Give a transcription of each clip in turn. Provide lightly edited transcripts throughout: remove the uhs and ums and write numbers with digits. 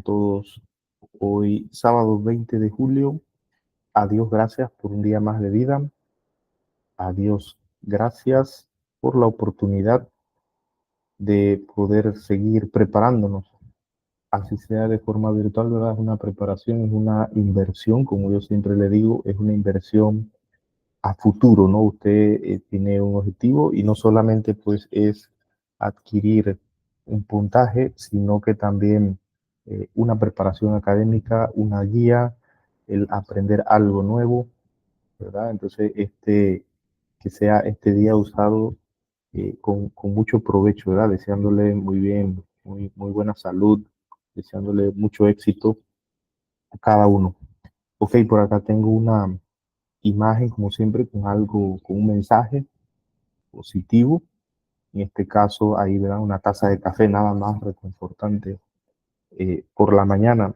tengan todos hoy, sábado 20 de julio. A Dios gracias por un día más de vida. A Dios gracias por la oportunidad de poder seguir preparándonos, así sea de forma virtual, ¿verdad? Es una preparación, es una inversión, como yo siempre le digo, es una inversión a futuro, ¿no? Usted tiene un objetivo y no solamente pues es adquirir un puntaje, sino que también una preparación académica, una guía, el aprender algo nuevo, ¿verdad? Entonces, que sea este día usado con mucho provecho, ¿verdad? Deseándole muy bien, muy buena salud, deseándole mucho éxito a cada uno. Ok, por acá tengo una imagen, como siempre, con algo, con un mensaje positivo. En este caso, ahí verán una taza de café, nada más reconfortante por la mañana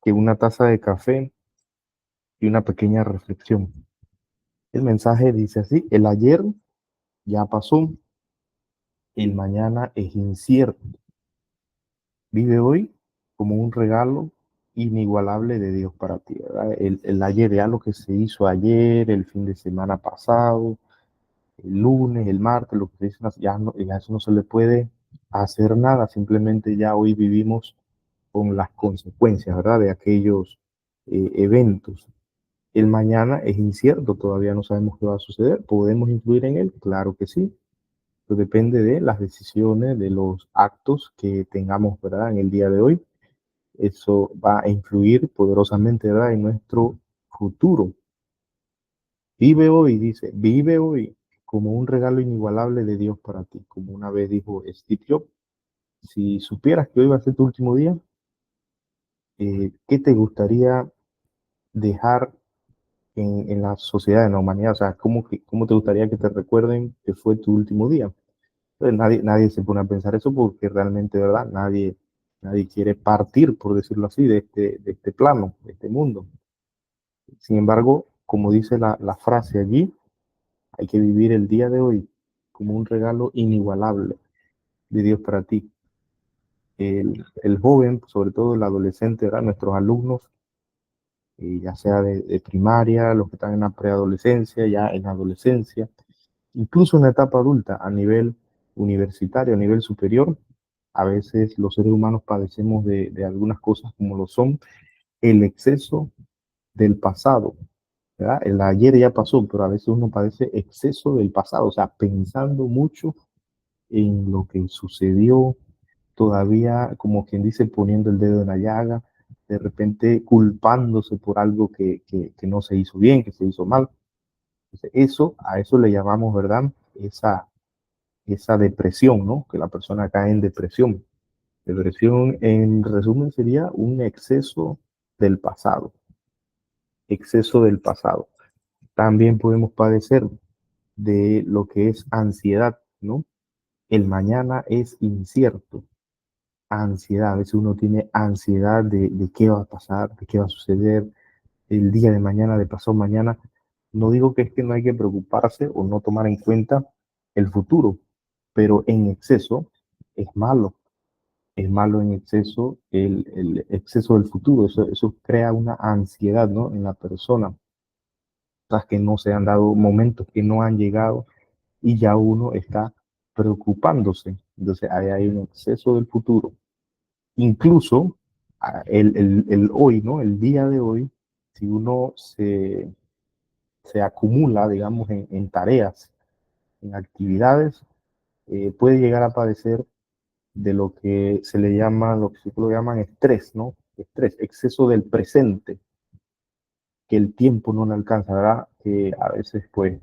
que una taza de café y una pequeña reflexión. El mensaje dice así: el ayer ya pasó, el mañana es incierto. Vive hoy como un regalo inigualable de Dios para ti, ¿verdad? El ayer, ya lo que se hizo ayer, el fin de semana pasado, el lunes, el martes, lo que dicen, ya eso no se le puede hacer nada, simplemente ya hoy vivimos con las consecuencias, ¿verdad? De aquellos eventos. El mañana es incierto, todavía no sabemos qué va a suceder. ¿Podemos influir en él? Claro que sí. Pero depende de las decisiones, de los actos que tengamos, ¿verdad? En el día de hoy. Eso va a influir poderosamente, ¿verdad? En nuestro futuro. Vive hoy, dice, vive hoy como un regalo inigualable de Dios para ti. Como una vez dijo Steve Jobs, si supieras que hoy va a ser tu último día, ¿qué te gustaría dejar en la sociedad, en la humanidad? O sea, ¿cómo te gustaría que te recuerden que fue tu último día? Entonces, nadie se pone a pensar eso porque realmente, ¿verdad? Nadie quiere partir, por decirlo así, de este plano, de este mundo. Sin embargo, como dice la frase allí, hay que vivir el día de hoy como un regalo inigualable de Dios para ti. El joven, sobre todo el adolescente, ¿verdad? Nuestros alumnos, ya sea de primaria, los que están en la preadolescencia, ya en la adolescencia, incluso en la etapa adulta, a nivel universitario, a nivel superior, a veces los seres humanos padecemos de algunas cosas como lo son el exceso del pasado, ¿verdad? El ayer ya pasó, pero a veces uno padece exceso del pasado, o sea, pensando mucho en lo que sucedió, todavía, como quien dice, poniendo el dedo en la llaga, de repente culpándose por algo que no se hizo bien, que se hizo mal. Entonces, a eso le llamamos, ¿verdad? Esa depresión, ¿no? Que la persona cae en depresión. Depresión, en resumen, sería un exceso del pasado, exceso del pasado. También podemos padecer de lo que es ansiedad, ¿no? El mañana es incierto. Ansiedad, a veces uno tiene ansiedad de qué va a pasar, de qué va a suceder el día de mañana, de pasado mañana. No digo que es que no hay que preocuparse o no tomar en cuenta el futuro, pero en exceso es malo. Es malo en exceso el exceso del futuro. Eso crea una ansiedad, ¿no? En la persona. Cosas que no se han dado, momentos que no han llegado y ya uno está preocupándose. Entonces ahí hay un exceso del futuro. Incluso el hoy, ¿no? El día de hoy, si uno se acumula, digamos, en tareas, en actividades, puede llegar a padecer de lo que se le llama, lo que lo llaman estrés, ¿no? Estrés, exceso del presente, que el tiempo no le alcanza, ¿verdad? Que a veces, pues,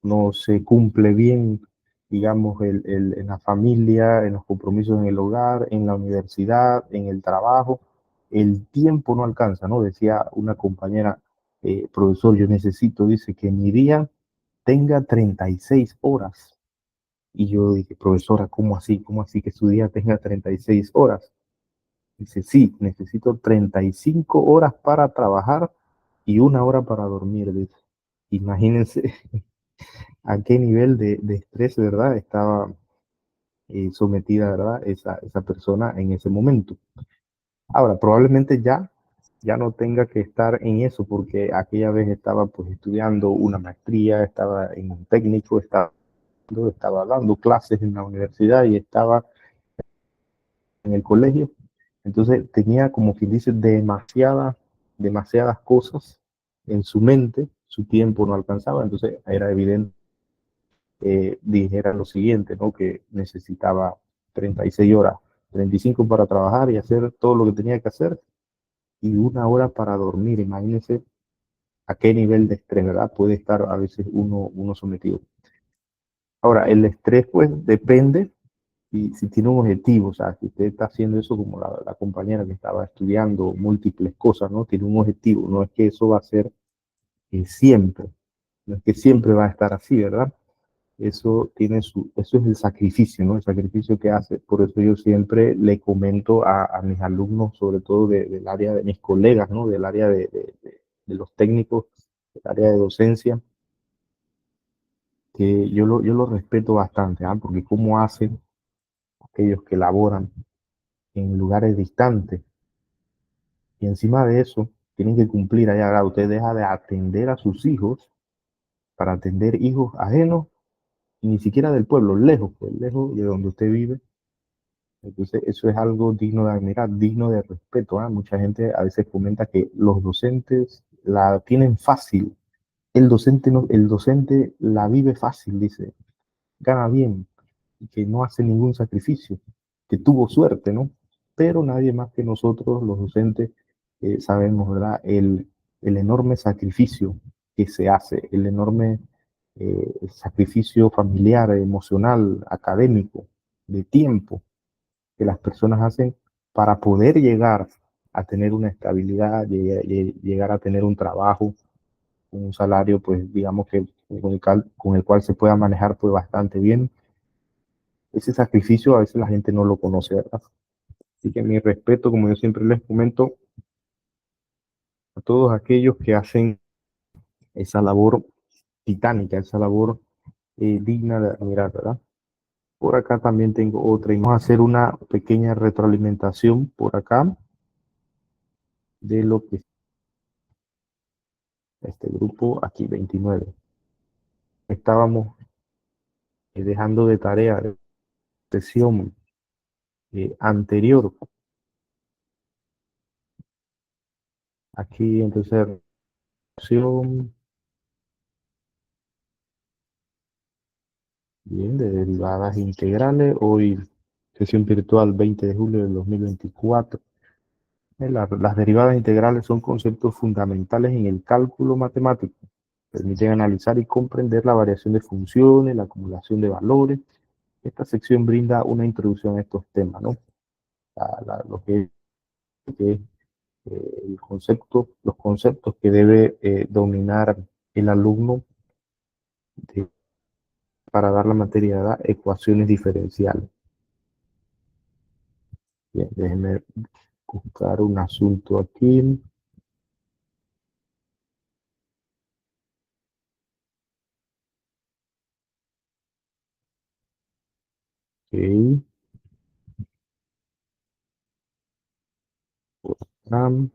no se cumple bien, digamos, en la familia, en los compromisos en el hogar, en la universidad, en el trabajo. El tiempo no alcanza, ¿no? Decía una compañera, profesor, yo necesito, dice, que mi día tenga 36 horas. Y yo dije, profesora, ¿cómo así? ¿Cómo así que su día tenga 36 horas? Dice, sí, necesito 35 horas para trabajar y 1 hora para dormir. Dice. Imagínense a qué nivel de estrés, ¿verdad? Estaba sometida, ¿verdad? Esa persona en ese momento. Ahora, probablemente ya no tenga que estar en eso porque aquella vez estaba pues estudiando una maestría, estaba en un técnico, estaba dando clases en la universidad y estaba en el colegio. Entonces tenía, como quien dice, demasiadas cosas en su mente, su tiempo no alcanzaba, entonces era evidente que dijera lo siguiente, ¿no? Que necesitaba 36 horas, 35 para trabajar y hacer todo lo que tenía que hacer y 1 hora para dormir. Imagínense a qué nivel de estrés, ¿verdad? Puede estar a veces uno sometido. Ahora, el estrés pues depende si tiene un objetivo, o sea, si usted está haciendo eso como la compañera que estaba estudiando múltiples cosas, ¿no? Tiene un objetivo, no es que eso va a ser siempre, no es que siempre va a estar así, ¿verdad? Eso es el sacrificio, ¿no? El sacrificio que hace. Por eso yo siempre le comento a mis alumnos, sobre todo del área de mis colegas, ¿no? Del área de los técnicos, del área de docencia, que yo lo respeto bastante, ¿ah? Porque cómo hacen aquellos que laboran en lugares distantes y encima de eso tienen que cumplir allá. Ahora usted deja de atender a sus hijos para atender hijos ajenos y ni siquiera del pueblo, lejos, pues lejos de donde usted vive. Entonces, eso es algo digno de admirar, digno de respeto. ¿Ah? Mucha gente a veces comenta que los docentes la tienen fácil. El docente, no, el docente la vive fácil, dice, gana bien, y que no hace ningún sacrificio, que tuvo suerte, ¿no? Pero nadie más que nosotros, los docentes, sabemos, ¿verdad? El enorme sacrificio que se hace, el enorme sacrificio familiar, emocional, académico, de tiempo que las personas hacen para poder llegar a tener una estabilidad, llegar a tener un trabajo, un salario, pues digamos que con el cual se pueda manejar pues bastante bien. Ese sacrificio a veces la gente no lo conoce, ¿verdad? Así que mi respeto, como yo siempre les comento, a todos aquellos que hacen esa labor titánica, esa labor digna de admirar, ¿verdad? Por acá también tengo otra y vamos a hacer una pequeña retroalimentación por acá de lo que este grupo aquí 29. Estábamos dejando de tarea la sesión anterior. Aquí entonces, sesión, bien, de derivadas integrales. Hoy sesión virtual 20 de julio del 2024. Las derivadas integrales son conceptos fundamentales en el cálculo matemático. Permiten analizar y comprender la variación de funciones, la acumulación de valores. Esta sección brinda una introducción a estos temas, ¿no? Lo que es los conceptos que debe dominar el alumno de- para dar la materia, ¿verdad? Ecuaciones diferenciales. Bien, déjenme buscar un asunto aquí. Ok. Ram,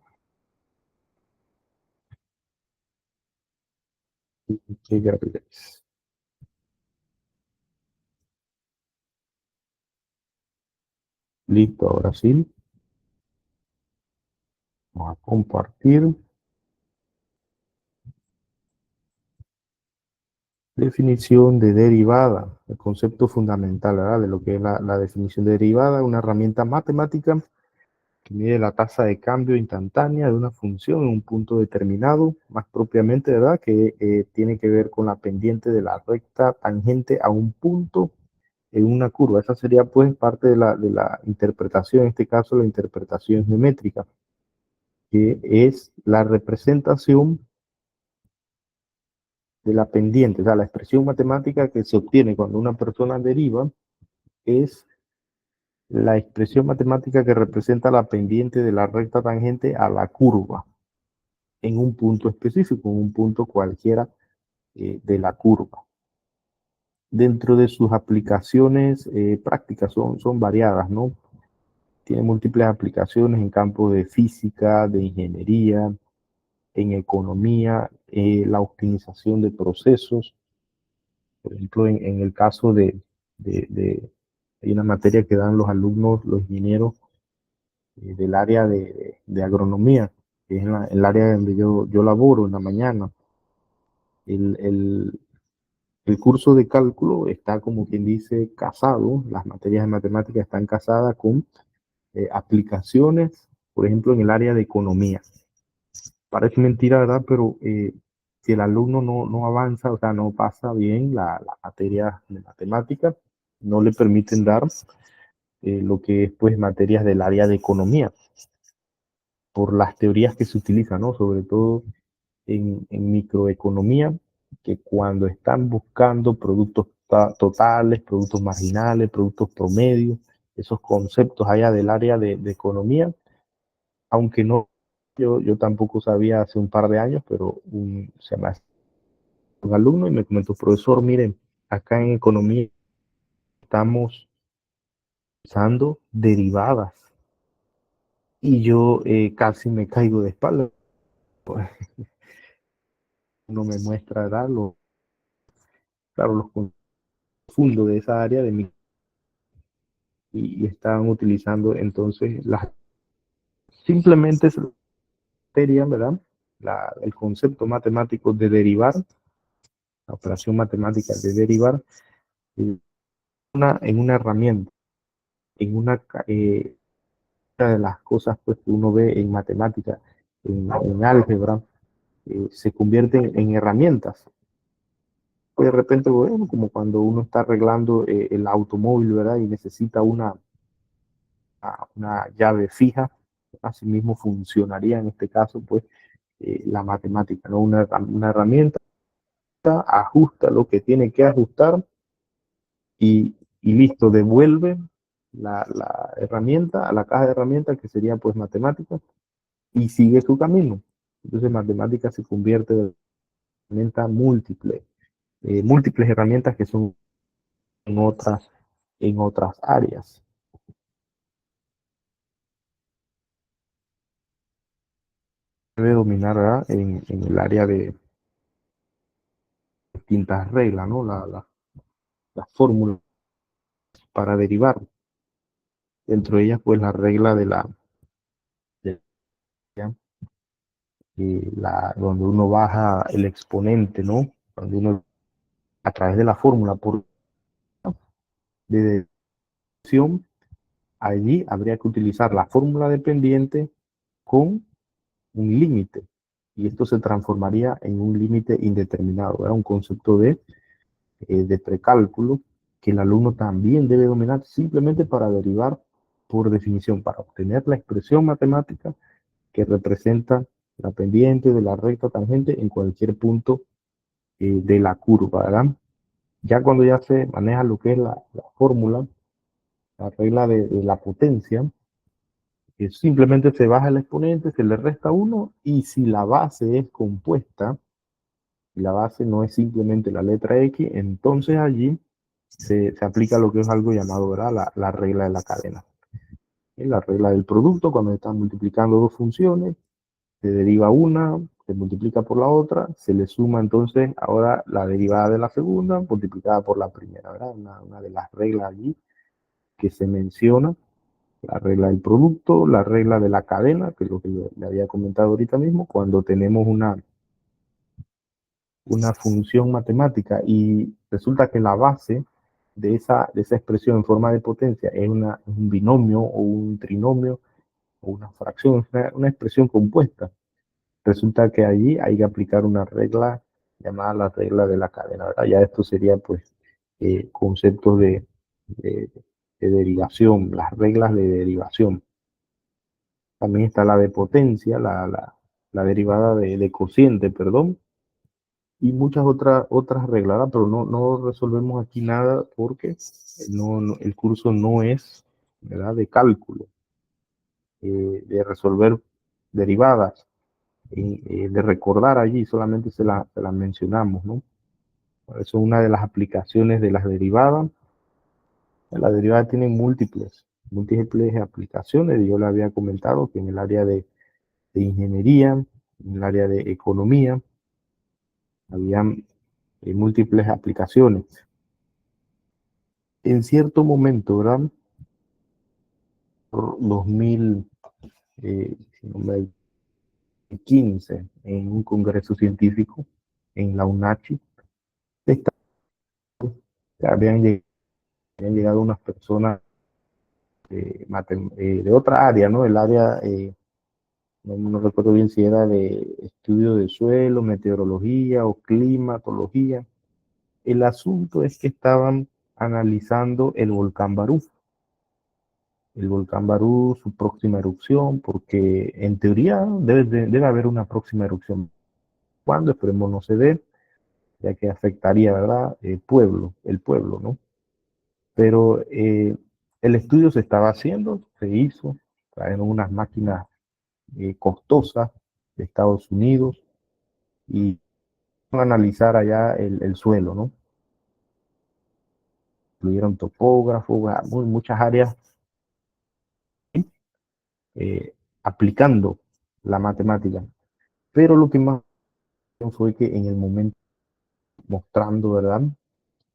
integrales. Listo, ahora sí. Vamos a compartir. Definición de derivada, el concepto fundamental, ¿verdad? De lo que es la definición de derivada, una herramienta matemática que mide la tasa de cambio instantánea de una función en un punto determinado, más propiamente, ¿verdad? Que tiene que ver con la pendiente de la recta tangente a un punto en una curva. Esa sería pues parte de la interpretación, en este caso la interpretación geométrica, que es la representación de la pendiente, o sea, la expresión matemática que se obtiene cuando una persona deriva es la expresión matemática que representa la pendiente de la recta tangente a la curva en un punto específico, en un punto cualquiera de la curva. dentro de sus aplicaciones prácticas son variadas, ¿no? Tiene múltiples aplicaciones en campos de física, de ingeniería, en economía, la optimización de procesos. Por ejemplo, en el caso hay una materia que dan los alumnos, los ingenieros del área de agronomía, que es el área donde yo laboro en la mañana. El, el, el curso de cálculo está, como quien dice, casado, las materias de matemáticas están casadas con aplicaciones, por ejemplo, en el área de economía. Parece mentira, ¿verdad? Pero si el alumno no avanza, o sea, no pasa bien la materia de matemáticas, no le permiten dar lo que es pues materias del área de economía, por las teorías que se utilizan, ¿no? Sobre todo en microeconomía, que cuando están buscando productos totales, productos marginales, productos promedios, esos conceptos allá del área de economía, aunque no, yo tampoco sabía hace un par de años, pero se me hace un alumno y me comentó, profesor, miren, acá en economía estamos usando derivadas y yo casi me caigo de espalda. Pues, uno me muestra, ¿verdad? Claro, los confundo de esa área de mi y estaban utilizando entonces simplemente es la materia, ¿verdad? El concepto matemático de derivar, la operación matemática de derivar, en una herramienta, una de las cosas pues, que uno ve en matemática, en álgebra, se convierten en herramientas. Pues de repente, bueno, como cuando uno está arreglando el automóvil, ¿verdad? Y necesita una llave fija, asimismo funcionaría en este caso, pues, la matemática, ¿no? Una herramienta ajusta lo que tiene que ajustar y listo, devuelve la herramienta a la caja de herramientas, que sería pues matemática, y sigue su camino. Entonces matemática se convierte en herramienta múltiple, múltiples herramientas que son en otras áreas. Debe dominar, ¿verdad? En el área de distintas reglas, ¿no? Las fórmulas para derivar. Dentro de ellas, pues la regla de donde uno baja el exponente, ¿no? Donde uno, a través de la fórmula por de deducción, allí habría que utilizar la fórmula dependiente con un límite. Y esto se transformaría en un límite indeterminado, ¿verdad? Un concepto de precálculo que el alumno también debe dominar simplemente para derivar por definición, para obtener la expresión matemática que representa la pendiente de la recta tangente en cualquier punto de la curva, ¿verdad? Ya cuando ya se maneja lo que es la fórmula, la regla de la potencia, que simplemente se baja el exponente, se le resta uno, y si la base es compuesta, y la base no es simplemente la letra X, entonces allí se aplica lo que es algo llamado, ¿verdad? La regla de la cadena. La regla del producto, cuando están multiplicando dos funciones, se deriva una, se multiplica por la otra, se le suma entonces ahora la derivada de la segunda multiplicada por la primera, ¿verdad? Una de las reglas allí que se menciona, la regla del producto, la regla de la cadena, que es lo que le había comentado ahorita mismo, cuando tenemos una función matemática y resulta que la base de esa expresión en forma de potencia es un binomio o un trinomio o una fracción, una expresión compuesta. Resulta que allí hay que aplicar una regla llamada la regla de la cadena, ¿verdad? Ya esto sería pues conceptos de, de derivación, las reglas de derivación. También está la de potencia, la derivada de cociente, perdón, y muchas otras reglas, ¿verdad? Pero no resolvemos aquí nada porque el curso no es, ¿verdad? De cálculo, de resolver derivadas, de recordar allí, solamente se la mencionamos, ¿no? Eso es una de las aplicaciones de las derivadas. Las derivadas tienen múltiples aplicaciones. Yo le había comentado que en el área de ingeniería, en el área de economía, habían múltiples aplicaciones. En cierto momento, ¿verdad? Por 2000, si no me 15, en un congreso científico en la UNACHI, habían llegado unas personas de otra área, ¿no? El área, no recuerdo bien si era de estudio de suelo, meteorología o climatología. El asunto es que estaban analizando el volcán Barú, su próxima erupción, porque en teoría debe haber una próxima erupción. ¿Cuándo? Esperemos no se dé, ya que afectaría, ¿verdad? El pueblo, ¿no? Pero el estudio se estaba haciendo, se hizo, trajeron unas máquinas costosas de Estados Unidos y analizar allá el suelo, ¿no? Incluyeron topógrafos, muchas áreas eh, aplicando la matemática. Pero lo que más fue que en el momento mostrando, ¿verdad?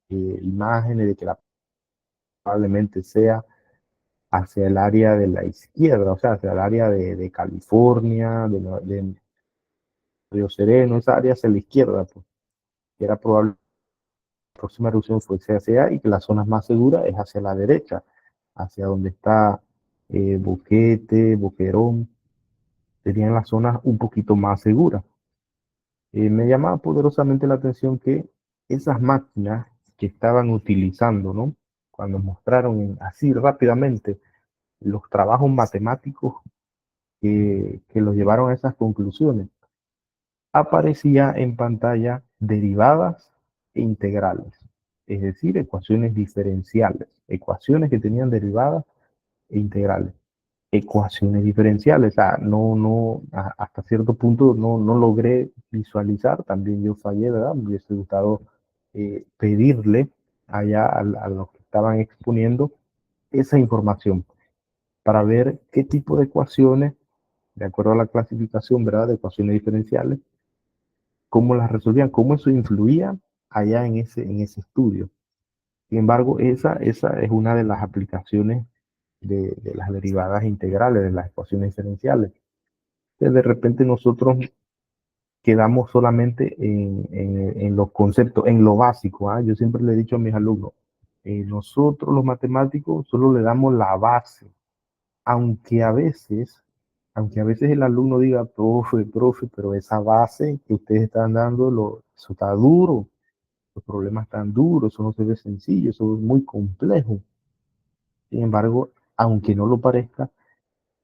Imágenes de que probablemente sea hacia el área de la izquierda, o sea, hacia el área de California, de Río Sereno, esa área hacia la izquierda, pues, que era probable que la próxima erupción fuese hacia allá y que las zonas más seguras es hacia la derecha, hacia donde está Boquete, Boquerón, serían las zonas un poquito más seguras. Me llamaba poderosamente la atención que esas máquinas que estaban utilizando, ¿no? Cuando mostraron así rápidamente los trabajos matemáticos que los llevaron a esas conclusiones, aparecía en pantalla derivadas e integrales, es decir, ecuaciones diferenciales, ecuaciones que tenían derivadas e integrales, ecuaciones diferenciales, o sea, hasta cierto punto no logré visualizar, también yo fallé, ¿verdad? Me hubiese gustado pedirle allá a los que estaban exponiendo esa información para ver qué tipo de ecuaciones, de acuerdo a la clasificación, ¿verdad? De ecuaciones diferenciales, cómo las resolvían, cómo eso influía allá en ese estudio. Sin embargo, esa es una de las aplicaciones de las derivadas integrales, de las ecuaciones diferenciales. Entonces, de repente nosotros quedamos solamente en los conceptos, en lo básico. ¿Ah? Yo siempre le he dicho a mis alumnos, nosotros los matemáticos solo le damos la base, aunque a veces, aunque a veces el alumno diga, profe, pero esa base que ustedes están dando, eso está duro, los problemas están duros, eso no se ve sencillo, eso es muy complejo. Sin embargo, aunque no lo parezca,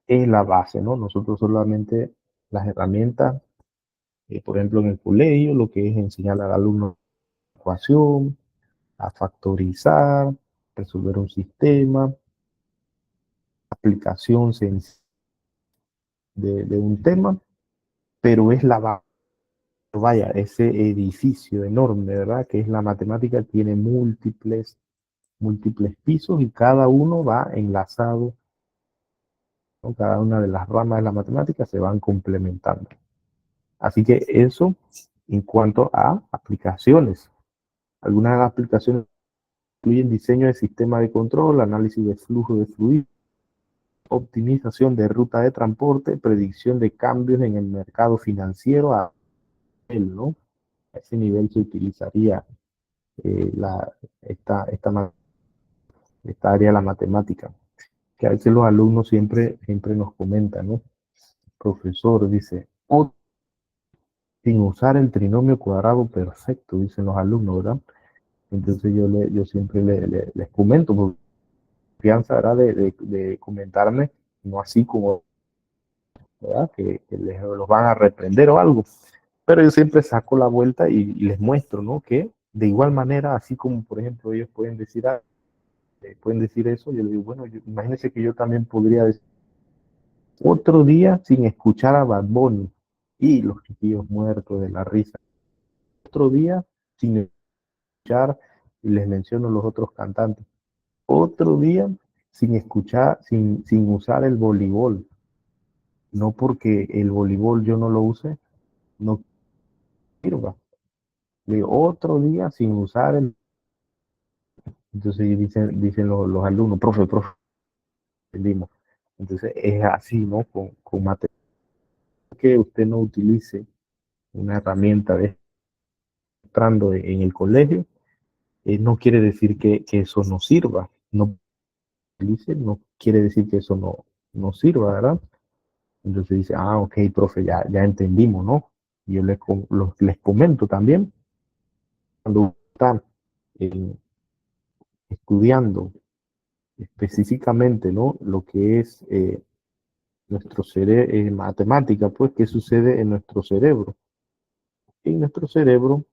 es la base, ¿no? Nosotros solamente las herramientas, por ejemplo, en el colegio, lo que es enseñar al alumno ecuación, a factorizar, resolver un sistema, aplicación de un tema, pero es la base. Vaya, ese edificio enorme, ¿verdad? Que es la matemática, tiene múltiples pisos y cada uno va enlazado, ¿no? Cada una de las ramas de la matemática se van complementando. Así que eso en cuanto a aplicaciones. Algunas de las aplicaciones incluyen diseño de sistema de control, análisis de flujo de fluidos, optimización de ruta de transporte, predicción de cambios en el mercado financiero, ¿no? A ese nivel se utilizaría esta esta área de la matemática, que a veces los alumnos siempre nos comentan, ¿no? Profesor, dice, sin usar el trinomio cuadrado perfecto, dicen los alumnos, ¿verdad? Entonces yo siempre les comento, por confianza, ¿verdad? De comentarme, no así como, ¿verdad? Que los van a reprender o algo. Pero yo siempre saco la vuelta y les muestro, ¿no? Que de igual manera, así como, por ejemplo, ellos pueden decir eso, yo les digo, bueno, imagínense que yo también podría decir otro día sin escuchar a Bad Bunny y los chiquillos muertos de la risa. Otro día sin escuchar y les menciono los otros cantantes. Otro día sin escuchar, sin usar el voleibol. No porque el voleibol yo no lo use, no sirva. De otro día sin usar el... Entonces dicen los alumnos, profe, entendimos. Entonces es así, ¿no? Con matemáticas que usted no utilice una herramienta de entrando en el colegio, no quiere decir que eso no sirva. No utilice, no quiere decir que eso no sirva, ¿verdad? Entonces dice, ah, ok, profe, ya entendimos, ¿no? Y yo les comento también, cuando están eh, estudiando específicamente, ¿no? Lo que es nuestro cerebro, matemática, pues, ¿qué sucede en nuestro cerebro? En nuestro cerebro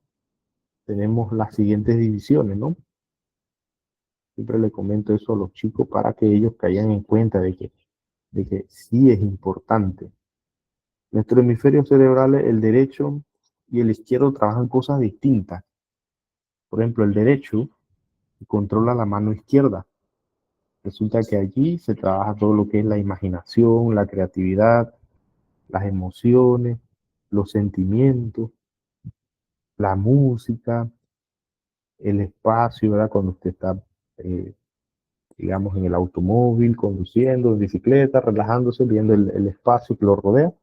tenemos las siguientes divisiones, ¿no? Siempre le comento eso a los chicos para que ellos caigan en cuenta de que sí es importante. Nuestro hemisferio cerebral, el derecho y el izquierdo, trabajan cosas distintas. Por ejemplo, el derecho controla la mano izquierda. Resulta que allí se trabaja todo lo que es la imaginación, la creatividad, las emociones, los sentimientos, la música, el espacio, ¿verdad? Cuando usted está, eh, digamos, en el automóvil, conduciendo, en bicicleta, relajándose, viendo el espacio que lo rodea,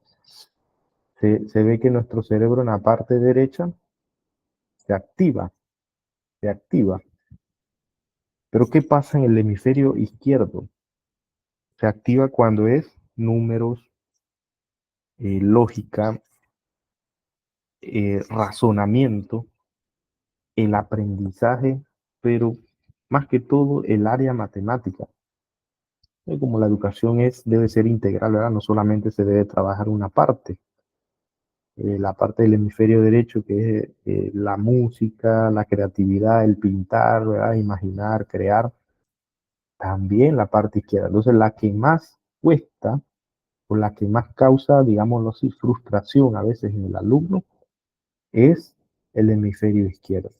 se ve que nuestro cerebro en la parte derecha se activa, se activa. Pero ¿qué pasa en el hemisferio izquierdo? Se activa cuando es números, lógica, razonamiento, el aprendizaje, pero más que todo el área matemática. Como la educación debe ser integral, ¿verdad? No solamente se debe trabajar una parte, la parte del hemisferio derecho, que es la música, la creatividad, el pintar, ¿verdad? Imaginar, crear, también la parte izquierda. Entonces, la que más cuesta o la que más causa, digámoslo así, frustración a veces en el alumno es el hemisferio izquierdo.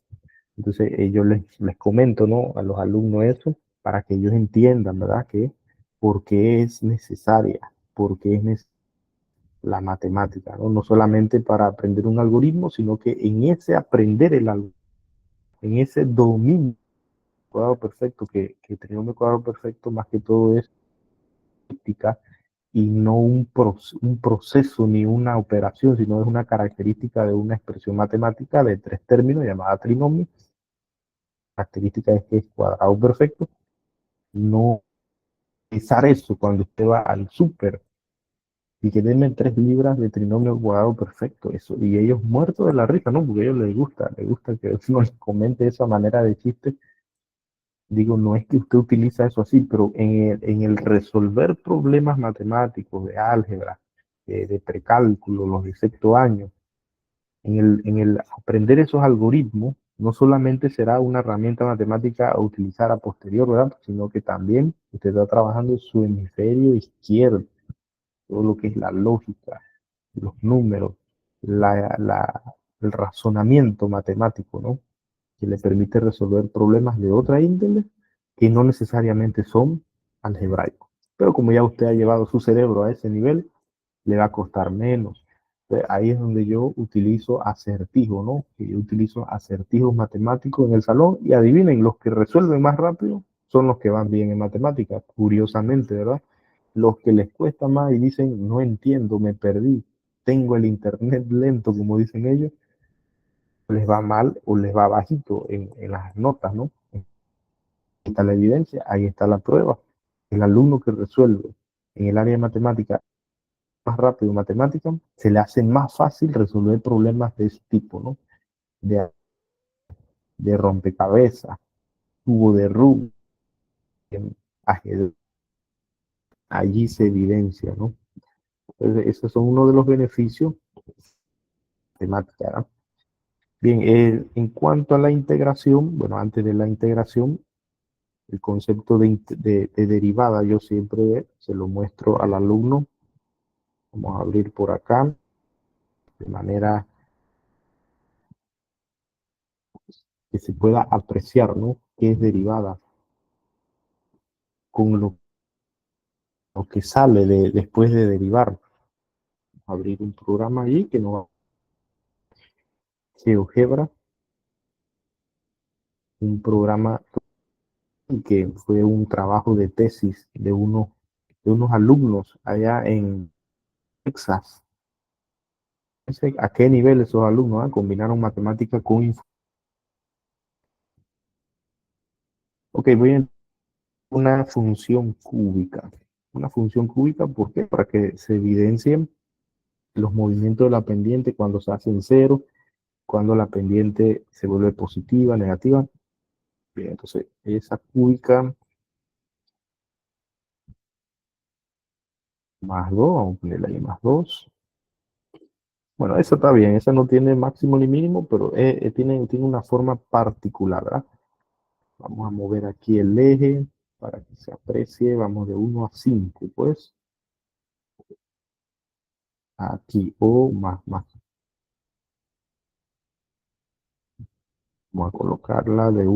Entonces, yo les comento, ¿no? A los alumnos eso para que ellos entiendan, ¿verdad? Que por qué es necesaria, por qué es necesaria la matemática, ¿no? No solamente para aprender un algoritmo, sino que en ese aprender el algoritmo, en ese dominio cuadrado perfecto, que trinomio cuadrado perfecto más que todo es práctica y no un proceso ni una operación, sino es una característica de una expresión matemática de tres términos llamada trinomio. La característica es que es cuadrado perfecto. No pensar eso cuando usted va al súper y que denme 3 libras de trinomio cuadrado perfecto, eso, y ellos muertos de la risa, ¿no? Porque a ellos les gusta que uno les comente esa manera de chiste. Digo, no es que usted utiliza eso así, pero en el resolver problemas matemáticos, de álgebra, de precálculo, los de sexto año, en el aprender esos algoritmos, no solamente será una herramienta matemática a utilizar a posterior, ¿verdad? Sino que también usted está trabajando en su hemisferio izquierdo, todo lo que es la lógica, los números, el razonamiento matemático, ¿no? Que le permite resolver problemas de otra índole que no necesariamente son algebraicos. Pero como ya usted ha llevado su cerebro a ese nivel, le va a costar menos. Entonces, ahí es donde yo utilizo acertijos, ¿no? Que yo utilizo acertijos matemáticos en el salón y adivinen, los que resuelven más rápido son los que van bien en matemáticas, curiosamente, ¿verdad? Los que les cuesta más y dicen, no entiendo, me perdí, tengo el internet lento, como dicen ellos, les va mal o les va bajito en las notas, ¿no? Ahí está la evidencia, ahí está la prueba. El alumno que resuelve en el área de matemática más rápido matemática, se le hace más fácil resolver problemas de ese tipo, ¿no? De, de rompecabezas, tubo de Rubik, ajedrez, allí se evidencia, ¿no? Entonces, esos son uno de los beneficios de matemática, ¿no? Bien, en cuanto a la integración, bueno, antes de la integración, el concepto de derivada yo siempre se lo muestro al alumno. Vamos a abrir por acá de manera que se pueda apreciar, ¿no? Que es derivada con lo que sale después de derivar. Abrir un programa allí que no va GeoGebra, un programa que fue un trabajo de tesis de unos alumnos allá en Texas. No sé a qué nivel esos alumnos combinaron matemática con Ok, voy a una función cúbica. Una función cúbica, ¿por qué? Para que se evidencien los movimientos de la pendiente cuando se hacen cero, cuando la pendiente se vuelve positiva, negativa. Bien, entonces esa cúbica más 2, vamos a ponerle ahí más 2. Bueno, esa está bien, esa no tiene máximo ni mínimo, pero tiene una forma particular, ¿verdad? Vamos a mover aquí el eje para que se aprecie. Vamos de 1 a 5, pues. Aquí, o más. Vamos a colocarla de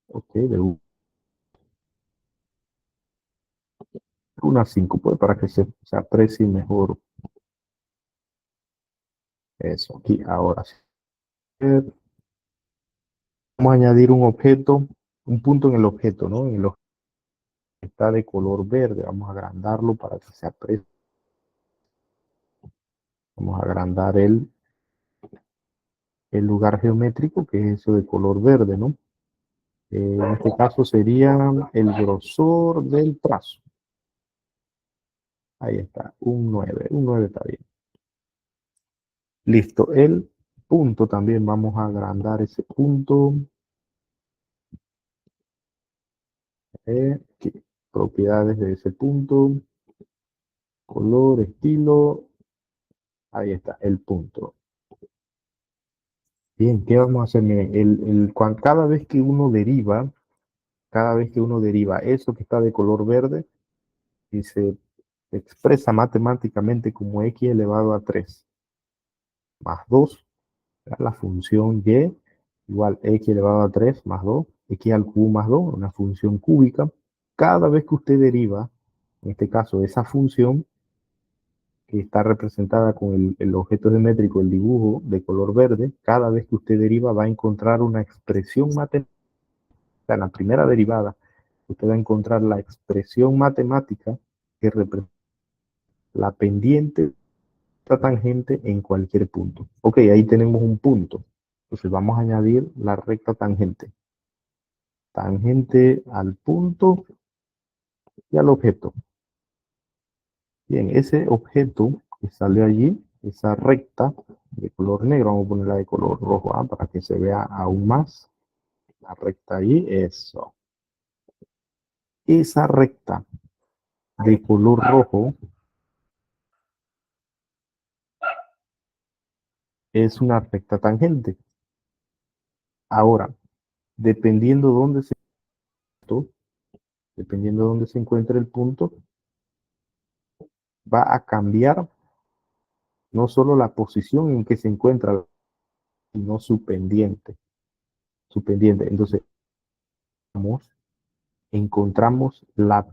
ok, de 1 a 5, pues, para que se aprecie mejor eso. Aquí, ahora sí. Vamos a añadir un objeto, un punto en el objeto, ¿no? En el objeto que está de color verde. Vamos a agrandarlo para que se aprecie. Vamos a agrandar el lugar geométrico, que es eso de color verde, ¿no? En este caso sería el grosor del trazo. Ahí está, un 9 está bien. Listo, el punto también vamos a agrandar ese punto. Aquí, propiedades de ese punto, color, estilo, ahí está, el punto. Bien, ¿qué vamos a hacer? Miren, cada vez que uno deriva eso que está de color verde y se expresa matemáticamente como x elevado a 3 más 2, la función y igual x elevado a 3 más 2, x al cubo más 2, una función cúbica. Cada vez que usted deriva, en este caso esa función que está representada con el objeto geométrico, el dibujo de color verde, cada vez que usted deriva va a encontrar una expresión matemática. En la primera derivada, usted va a encontrar la expresión matemática que representa la pendiente la tangente en cualquier punto. Ok, ahí tenemos un punto. Entonces vamos a añadir la recta tangente. Tangente al punto y al objeto. Bien, ese objeto que salió allí, esa recta de color negro, vamos a ponerla de color rojo para que se vea aún más. La recta allí, eso. Esa recta de color rojo es una recta tangente. Ahora, dependiendo dónde se dependiendo de dónde se encuentre el punto, va a cambiar no solo la posición en que se encuentra, sino su pendiente. Su pendiente. Entonces, encontramos la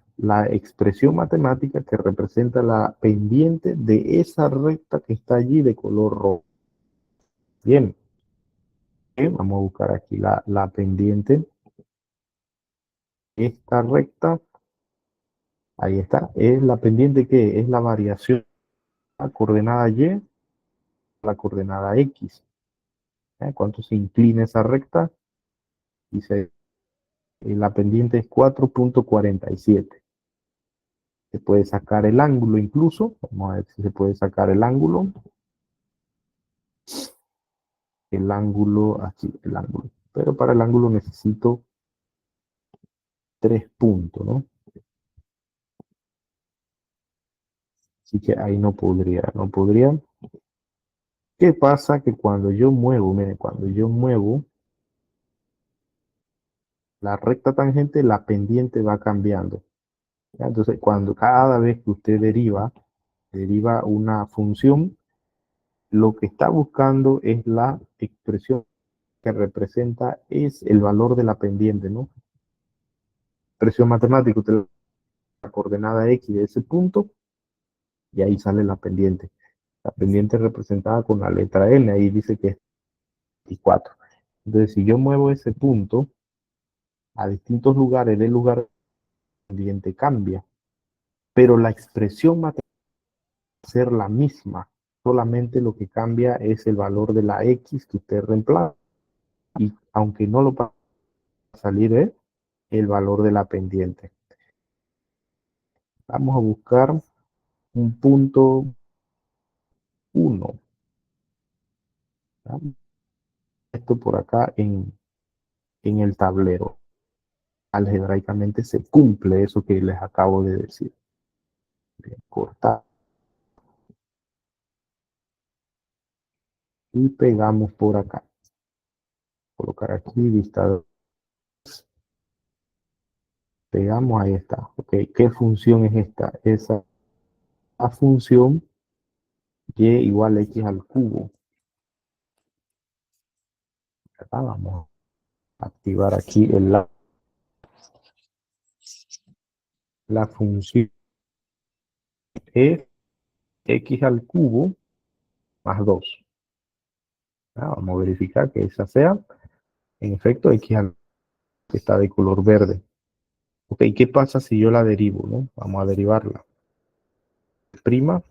expresión matemática que representa la pendiente de esa recta que está allí de color rojo. Bien, vamos a buscar aquí la pendiente. Esta recta, ahí está, es la pendiente que es la variación a la coordenada y a la coordenada x. ¿Cuánto se inclina esa recta? Dice, la pendiente es 4,47. Se puede sacar el ángulo incluso. Vamos a ver si se puede sacar el ángulo. El ángulo, aquí, el ángulo. Pero para el ángulo necesito 3 puntos, ¿no? Así que ahí no podría. ¿Qué pasa? Que cuando yo muevo, miren, cuando yo muevo la recta tangente, la pendiente va cambiando. ¿Ya? Entonces, cada vez que usted deriva, deriva una función, lo que está buscando es la expresión que representa, es el valor de la pendiente, ¿no? Expresión matemática, usted la coordenada X de ese punto, y ahí sale la pendiente. La pendiente representada con la letra N, ahí dice que es 24. Entonces, si yo muevo ese punto a distintos lugares del lugar, la pendiente cambia, pero la expresión matemática va a ser la misma. Solamente lo que cambia es el valor de la X que usted reemplaza. Y aunque no lo va a salir el valor de la pendiente. Vamos a buscar un punto 1. Esto por acá en el tablero. Algebraicamente se cumple eso que les acabo de decir. Bien, cortar y pegamos por acá. Colocar aquí vista. Pegamos, ahí está. Ok, ¿qué función es esta? Esa función y igual a x al cubo. Acá vamos a activar aquí la función es x al cubo más 2. Vamos a verificar que esa sea, en efecto, x al que está de color verde. Ok, ¿qué pasa si yo la derivo? ¿No? Vamos a derivarla. Prima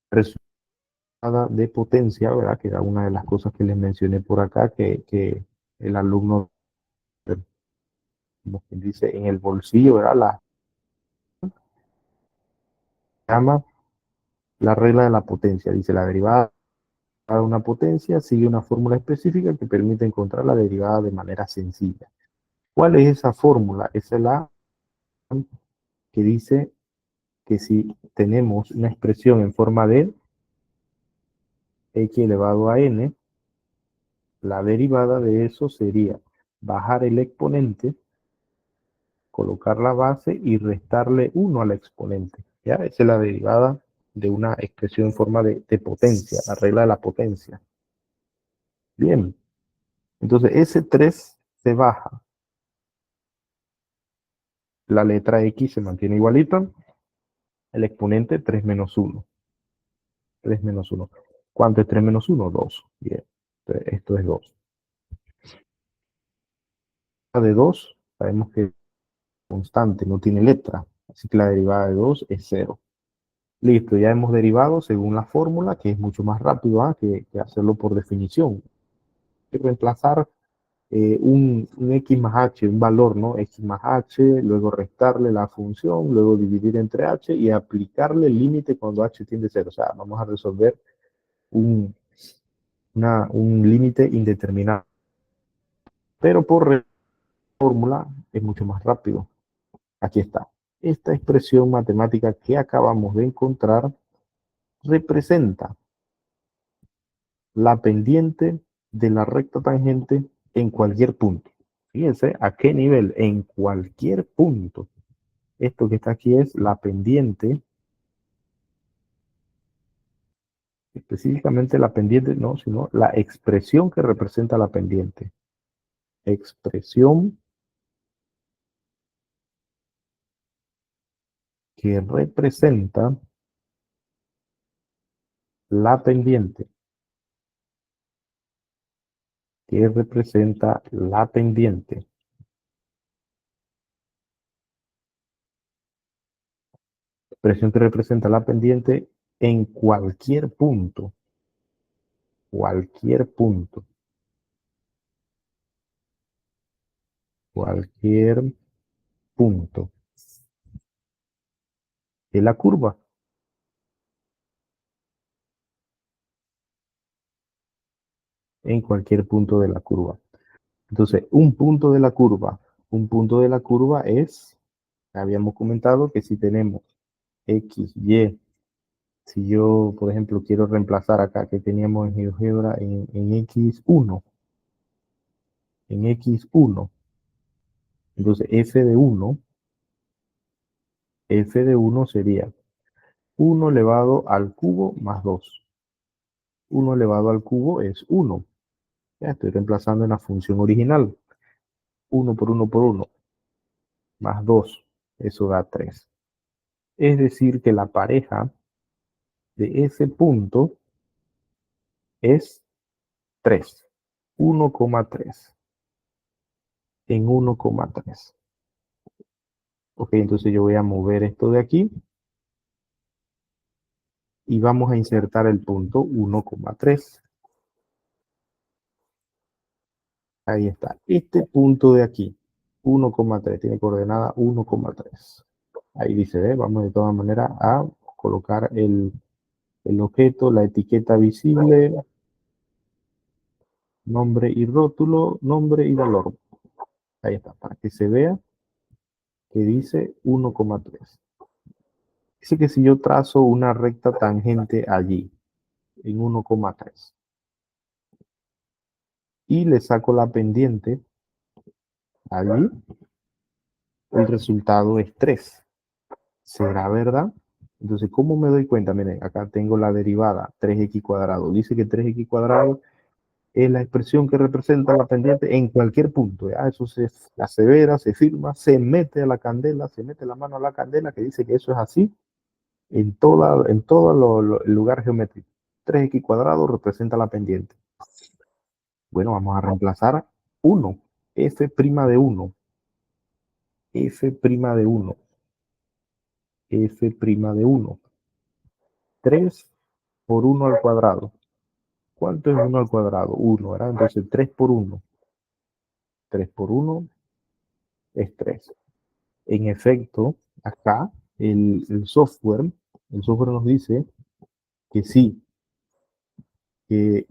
resultada de potencia, ¿verdad? Que era una de las cosas que les mencioné por acá, que el alumno, como quien dice, en el bolsillo, ¿verdad? La llama la regla de la potencia. Dice la derivada de una potencia sigue una fórmula específica que permite encontrar la derivada de manera sencilla. ¿Cuál es esa fórmula? Esa es la que dice que si tenemos una expresión en forma de x elevado a n, la derivada de eso sería bajar el exponente, colocar la base y restarle 1 al exponente. ¿Ya? Esa es la derivada de una expresión en forma de potencia, la regla de la potencia. Bien, entonces ese 3 se baja, la letra x se mantiene igualita, el exponente 3 menos 1. 3 menos 1. ¿Cuánto es 3 menos 1? 2. Bien, entonces, esto es 2. De 2, sabemos que es constante, no tiene letra, así que la derivada de 2 es 0. Listo, ya hemos derivado según la fórmula, que es mucho más rápido que hacerlo por definición. Hay que reemplazar un x más h, un valor, ¿no? X más h, luego restarle la función, luego dividir entre h y aplicarle el límite cuando h tiende a 0. O sea, vamos a resolver un, un límite indeterminado. Pero por fórmula es mucho más rápido. Aquí está. Esta expresión matemática que acabamos de encontrar representa la pendiente de la recta tangente en cualquier punto. Fíjense a qué nivel, en cualquier punto. Esto que está aquí es la pendiente, específicamente la pendiente, no, sino la expresión que representa la pendiente. Expresión que representa la pendiente. Que representa la pendiente. Expresión que representa la pendiente en cualquier punto. Cualquier punto. Cualquier punto de la curva. En cualquier punto de la curva. Entonces, un punto de la curva es, habíamos comentado que si tenemos x, y, si yo, por ejemplo, quiero reemplazar acá que teníamos en GeoGebra en x1, en x1, entonces f de 1 sería 1 elevado al cubo más 2. 1 elevado al cubo es 1. Ya estoy reemplazando en la función original. 1 por 1 por 1 más 2. Eso da 3. Es decir, que la pareja de ese punto es 3. 1,3 en 1,3. Ok, entonces yo voy a mover esto de aquí y vamos a insertar el punto 1,3. Ahí está. Este punto de aquí, 1,3, tiene coordenada 1,3. Ahí dice, ¿ve? Vamos de todas maneras a colocar el objeto, la etiqueta visible, nombre y rótulo, nombre y valor. Ahí está, para que se vea que dice 1,3. Dice que si yo trazo una recta tangente allí, en 1,3, y le saco la pendiente allí, el resultado es 3. ¿Será verdad? Entonces, ¿cómo me doy cuenta? Miren, acá tengo la derivada 3x cuadrado. Dice que 3x cuadrado es la expresión que representa la pendiente en cualquier punto. ¿Ya? Eso se asevera, se firma, se mete a la candela, se mete la mano a la candela que dice que eso es así en todo el lugar geométrico. 3x cuadrado representa la pendiente. Bueno, vamos a reemplazar 1, f' de 1, f' de 1, f' de 1, 3 por 1 al cuadrado. ¿Cuánto es 1 al cuadrado? 1, ¿verdad? Entonces 3 por 1. 3 por 1 es 3. En efecto, acá el software nos dice que sí, que,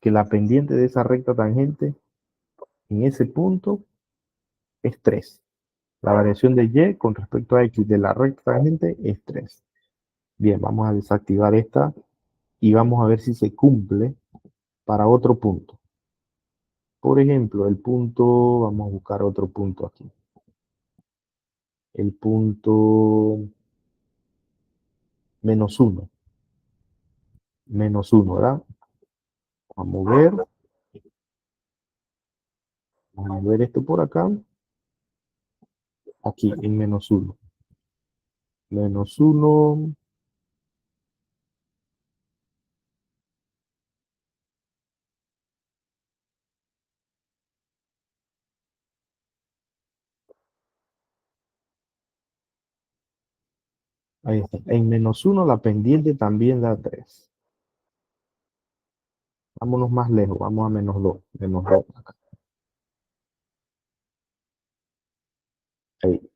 que la pendiente de esa recta tangente en ese punto es 3. La variación de y con respecto a x de la recta tangente es 3. Bien, vamos a desactivar esta y vamos a ver si se cumple para otro punto. Por ejemplo, el punto, vamos a buscar otro punto aquí. El punto menos 1. Menos 1, ¿verdad? Vamos a mover esto por acá. Aquí en menos 1. Menos 1. Ahí está. En menos 1 la pendiente también da 3. Vámonos más lejos. Vamos a menos 2. Menos 2. Ahí.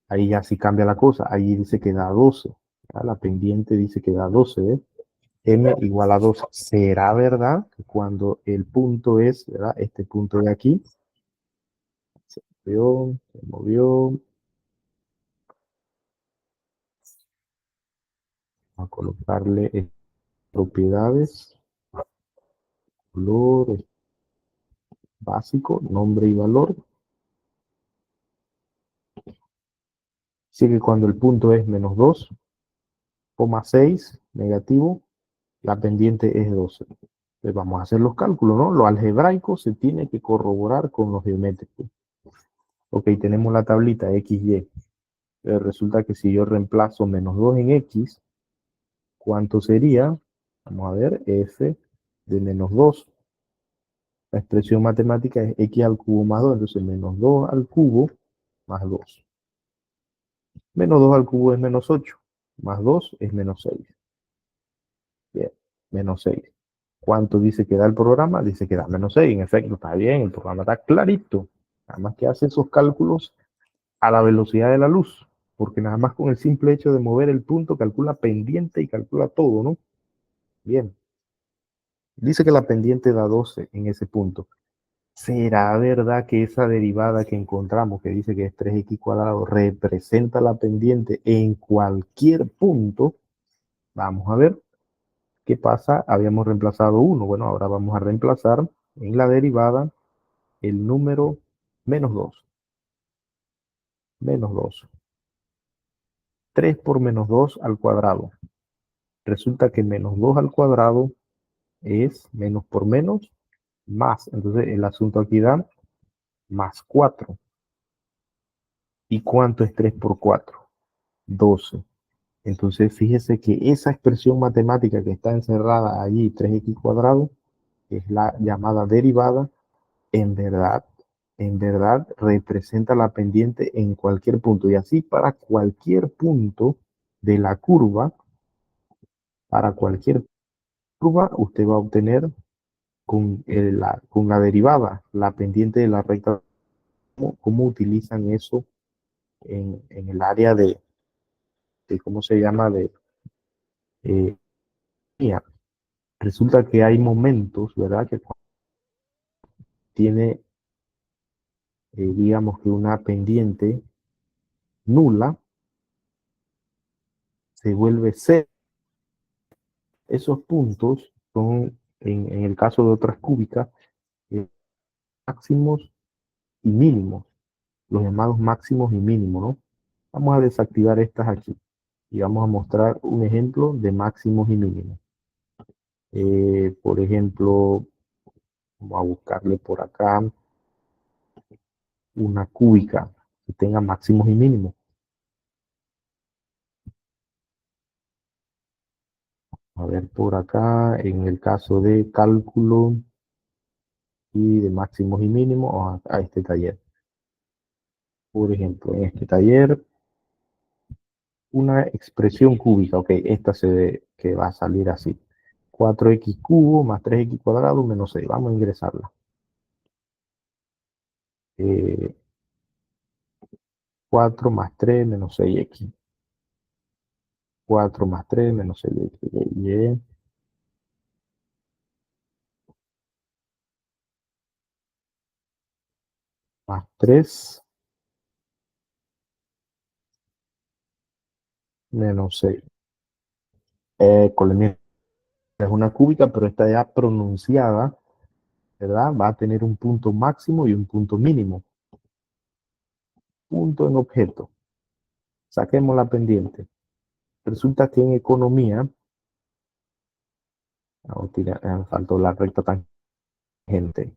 Ahí ya sí cambia la cosa. Ahí dice que da 12. ¿Ya? La pendiente dice que da 12. ¿Eh? M igual a 12. ¿Será verdad que cuando el punto es, ¿verdad? Este punto de aquí, se movió. A colocarle propiedades, color básico, nombre y valor. Así que cuando el punto es menos 2,6 negativo, la pendiente es 12. Entonces vamos a hacer los cálculos, ¿no? Lo algebraico se tiene que corroborar con los geométricos. Ok, tenemos la tablita XY. Resulta que si yo reemplazo menos 2 en X, ¿cuánto sería? Vamos a ver, F de menos 2. La expresión matemática es X al cubo más 2, entonces menos 2 al cubo más 2. Menos 2 al cubo es menos 8, más 2 es menos 6. Bien, menos 6. ¿Cuánto dice que da el programa? Dice que da menos 6. En efecto, está bien, el programa está clarito. Nada más que hace esos cálculos a la velocidad de la luz, porque nada más con el simple hecho de mover el punto calcula pendiente y calcula todo, ¿no? Bien, dice que la pendiente da 12 en ese punto. ¿Será verdad que esa derivada que encontramos, que dice que es 3x cuadrado, representa la pendiente en cualquier punto? Vamos a ver qué pasa. Habíamos reemplazado 1. Bueno, ahora vamos a reemplazar en la derivada el número menos 2. Menos 2. 3 por menos 2 al cuadrado. Resulta que menos 2 al cuadrado es menos por menos más. Entonces el asunto aquí da más 4. ¿Y cuánto es 3 por 4? 12. Entonces fíjese que esa expresión matemática que está encerrada allí, 3x cuadrado, es la llamada derivada, en verdad, en verdad representa la pendiente en cualquier punto. Y así para cualquier punto de la curva, para cualquier curva, usted va a obtener con la derivada, la pendiente de la recta. ¿Cómo utilizan eso en el área de cómo se llama, eh, mía? Resulta que hay momentos, ¿verdad? Que tiene, digamos que una pendiente nula, se vuelve cero. Esos puntos son, en el caso de otras cúbicas, eh, máximos y mínimos, los llamados máximos y mínimos, ¿no? Vamos a desactivar estas aquí y vamos a mostrar un ejemplo de máximos y mínimos. Por ejemplo, vamos a buscarle por acá una cúbica que tenga máximos y mínimos. A ver por acá, en el caso de cálculo y de máximos y mínimos, a este taller. Por ejemplo, en este taller, una expresión cúbica, ok, esta se ve que va a salir así. 4x cubo más 3x cuadrado menos 6. Vamos a ingresarla. 4 más 3 menos 6x. 4 más 3 menos 6x. Y más 3 menos 6. Es una cúbica, pero está ya pronunciada, ¿verdad? Va a tener un punto máximo y un punto mínimo. Punto en objeto. Saquemos la pendiente. Resulta que en economía, faltó la recta tangente.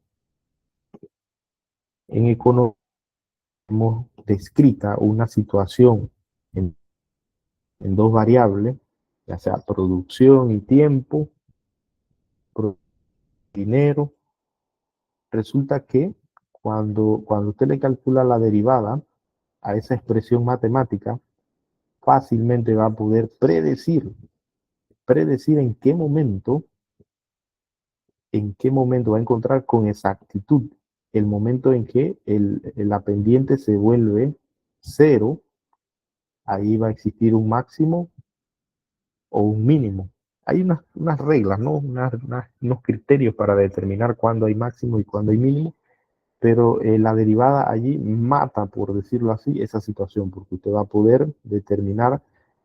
En economía hemos descrita una situación en, en dos variables, ya sea producción y tiempo, dinero. Resulta que cuando usted le calcula la derivada a esa expresión matemática, fácilmente va a poder predecir en qué momento va a encontrar con exactitud el momento en que la pendiente se vuelve cero. Ahí va a existir un máximo o un mínimo. Hay unas reglas, ¿no? Unos criterios para determinar cuándo hay máximo y cuándo hay mínimo, pero la derivada allí mata, por decirlo así, esa situación, porque usted va a poder determinar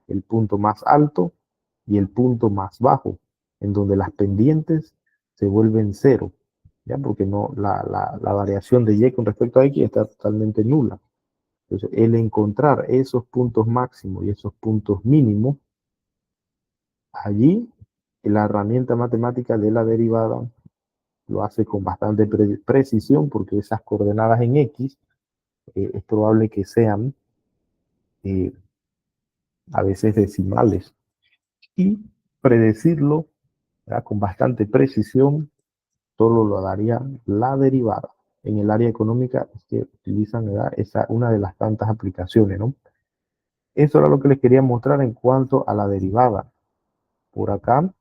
el punto más alto y el punto más bajo, en donde las pendientes se vuelven cero, ¿ya? Porque no, la variación de y con respecto a x está totalmente nula. Entonces, el encontrar esos puntos máximos y esos puntos mínimos, allí la herramienta matemática de la derivada lo hace con bastante precisión, porque esas coordenadas en x es probable que sean eh, a veces decimales. Y predecirlo, ¿verdad?, con bastante precisión solo lo daría la derivada. En el área económica es que utilizan, ¿verdad?, una de las tantas aplicaciones, ¿no? Eso era lo que les quería mostrar en cuanto a la derivada. Por acá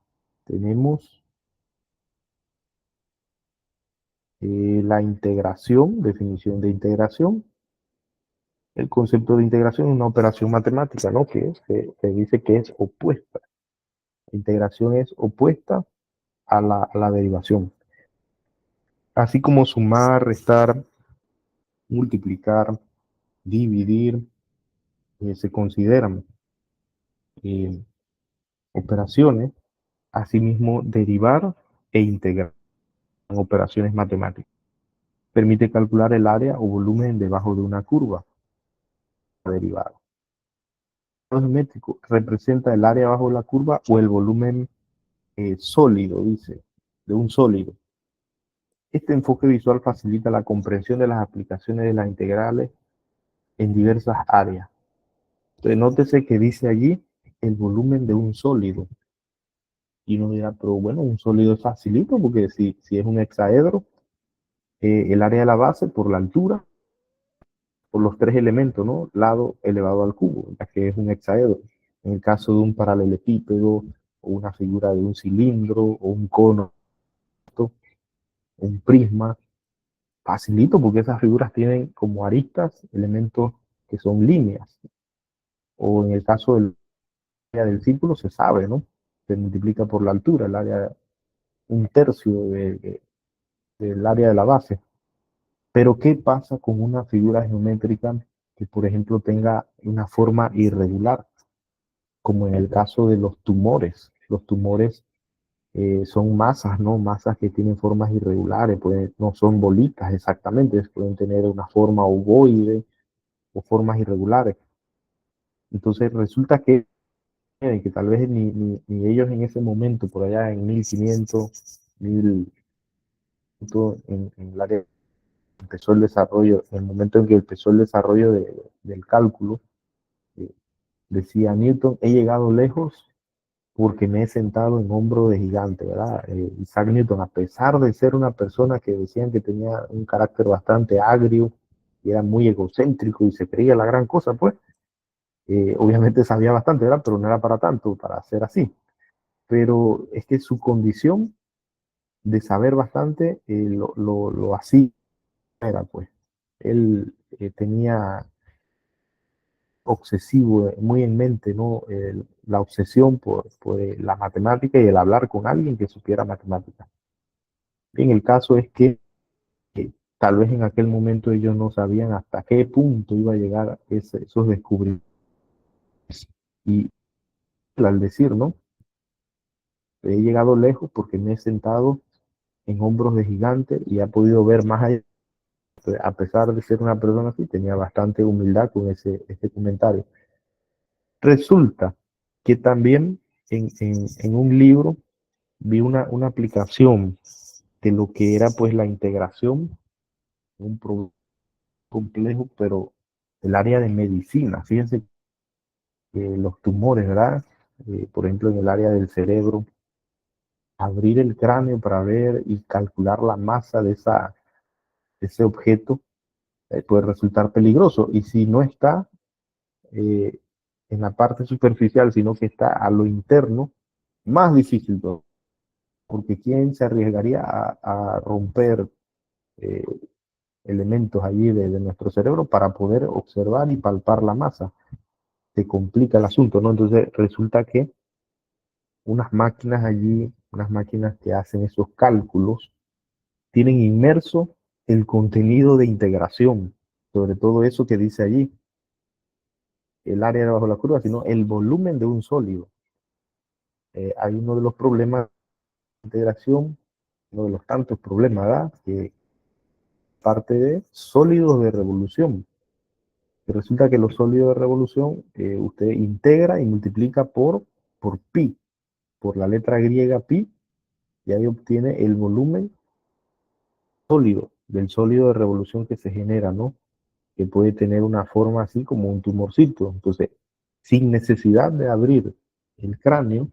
tenemos la integración, definición de integración. El concepto de integración es una operación matemática, ¿no? Que dice que es opuesta. La integración es opuesta a la derivación. Así como sumar, restar, multiplicar, dividir, se consideran eh, operaciones. Asimismo, derivar e integrar operaciones matemáticas. Permite calcular el área o volumen debajo de una curva derivada. geométrico representa el área bajo la curva o el volumen sólido, dice, de un sólido. Este enfoque visual facilita la comprensión de las aplicaciones de las integrales en diversas áreas. Entonces, nótese que dice allí el volumen de un sólido. Y uno dirá, pero bueno, un sólido es facilito porque si es un hexaedro, el área de la base por la altura, por los tres elementos, ¿no? Lado elevado al cubo, ya que es un hexaedro. En el caso de un paralelepípedo, o una figura de un cilindro, o un cono, un prisma, facilito porque esas figuras tienen como aristas elementos que son líneas. O en el caso del área del círculo se sabe, ¿no? Se multiplica por la altura, el área, un tercio del área de la base. Pero ¿qué pasa con una figura geométrica que, por ejemplo, tenga una forma irregular? Como en el caso de los tumores. Los tumores son masas, ¿no? Masas que tienen formas irregulares, no son bolitas exactamente, pueden tener una forma ovoide o formas irregulares. Entonces resulta que tal vez ni ellos en ese momento, por allá en 1500, 1000, en el área empezó el desarrollo, en el momento en que empezó el desarrollo del cálculo, eh, decía Newton, he llegado lejos porque me he sentado en hombro de gigante, ¿verdad? Isaac Newton, a pesar de ser una persona que decían que tenía un carácter bastante agrio y era muy egocéntrico y se creía la gran cosa, pues, obviamente sabía bastante, ¿verdad? Pero no era para tanto, para ser así. Pero es que su condición de saber bastante lo hacía, era, pues. Él tenía obsesivo, muy en mente, ¿no? La obsesión por la matemática y el hablar con alguien que supiera matemática. Bien, el caso es que tal vez en aquel momento ellos no sabían hasta qué punto iba a llegar esos descubrimientos. Y al decir, ¿no? He llegado lejos porque me he sentado en hombros de gigante y ha podido ver más allá. A pesar de ser una persona así, tenía bastante humildad con ese comentario. Resulta que también en un libro vi una aplicación de lo que era pues la integración, un problema complejo, pero el área de medicina. Fíjense que los tumores, ¿verdad? Por ejemplo, en el área del cerebro, abrir el cráneo para ver y calcular la masa de ese objeto puede resultar peligroso. Y si no está eh, en la parte superficial, sino que está a lo interno, más difícil todo. Porque ¿quién se arriesgaría a romper eh, elementos allí de nuestro cerebro para poder observar y palpar la masa? Se complica el asunto, ¿no? Entonces resulta que unas máquinas allí, unas máquinas que hacen esos cálculos, tienen inmerso el contenido de integración, sobre todo eso que dice allí, el área de bajo la curva, sino el volumen de un sólido. Hay uno de los problemas de integración, uno de los tantos problemas, ¿verdad? Que parte de sólidos de revolución. Y resulta que los sólidos de revolución usted integra y multiplica por pi, por la letra griega pi, y ahí obtiene el volumen sólido, del sólido de revolución que se genera, ¿no? Que puede tener una forma así como un tumorcito. Entonces, sin necesidad de abrir el cráneo,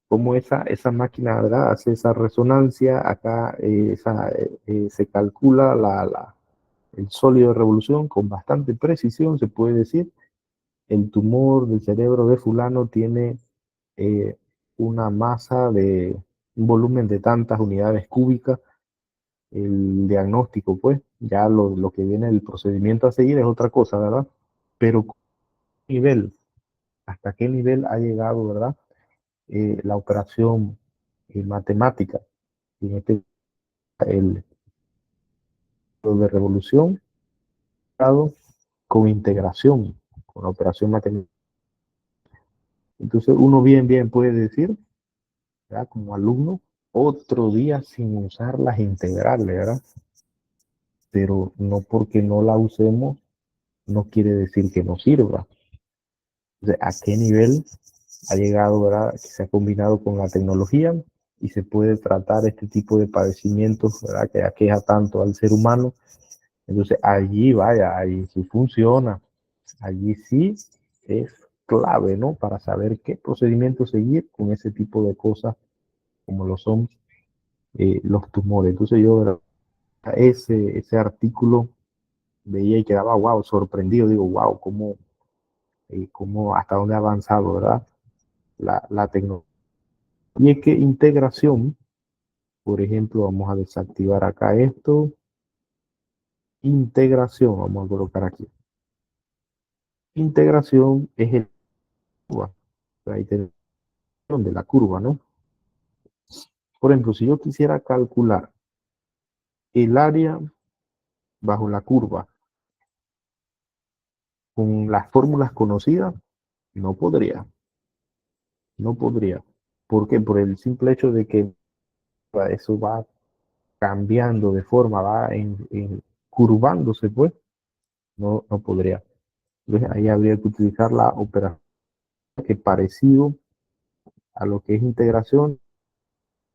como esa máquina, ¿verdad? Hace esa resonancia, acá se calcula el sólido de revolución con bastante precisión, se puede decir, el tumor del cerebro de fulano tiene eh, una masa de un volumen de tantas unidades cúbicas, el diagnóstico, pues, ya lo que viene el procedimiento a seguir es otra cosa, ¿verdad? Pero nivel, hasta qué nivel ha llegado, ¿verdad? La operación matemática, en este el de revolución, con integración, con la operación matemática. Entonces uno bien puede decir, ¿verdad? Como alumno, otro día sin usar las integrales, ¿verdad? Pero no porque no la usemos, no quiere decir que no sirva. Entonces, ¿a qué nivel ha llegado, ¿verdad? Que se ha combinado con la tecnología y se puede tratar este tipo de padecimientos, ¿verdad? Que aqueja tanto al ser humano. Entonces, allí, vaya, allí sí funciona. Allí sí es clave, ¿no? Para saber qué procedimiento seguir con ese tipo de cosas como lo son los tumores. Entonces yo, ¿verdad? Ese artículo veía y quedaba, wow, sorprendido. Digo, wow, cómo hasta dónde ha avanzado, ¿verdad? La tecnología. Y es que integración, por ejemplo, vamos a desactivar acá esto. Integración, vamos a colocar aquí. Integración es el curva, la integración de la curva, ¿no? Por ejemplo, si yo quisiera calcular el área bajo la curva con las fórmulas conocidas, no podría, no podría. ¿Por qué? Por el simple hecho de que eso va cambiando de forma, va curvándose, pues, no podría. Entonces ahí habría que utilizar la operación que parecido a lo que es integración,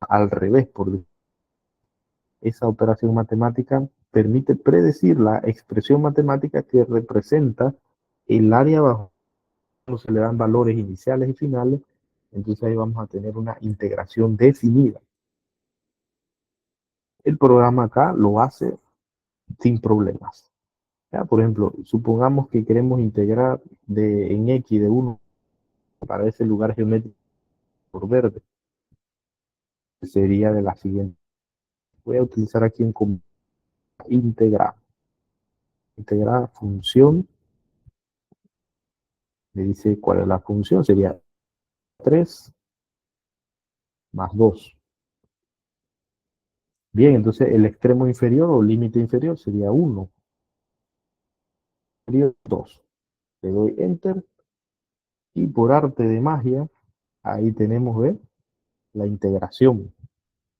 al revés, por esa operación matemática permite predecir la expresión matemática que representa el área bajo cuando se le dan valores iniciales y finales. Entonces ahí vamos a tener una integración definida. El programa acá lo hace sin problemas. ¿Ya? Por ejemplo, supongamos que queremos integrar en X de 1 para ese lugar geométrico por verde. Sería de la siguiente. Voy a utilizar aquí en integrar. Integrar función. Me dice cuál es la función. Sería 3 más 2. Bien, entonces el extremo inferior o límite inferior sería 1. Sería 2. Le doy enter y por arte de magia, ahí tenemos, ¿ve? La integración.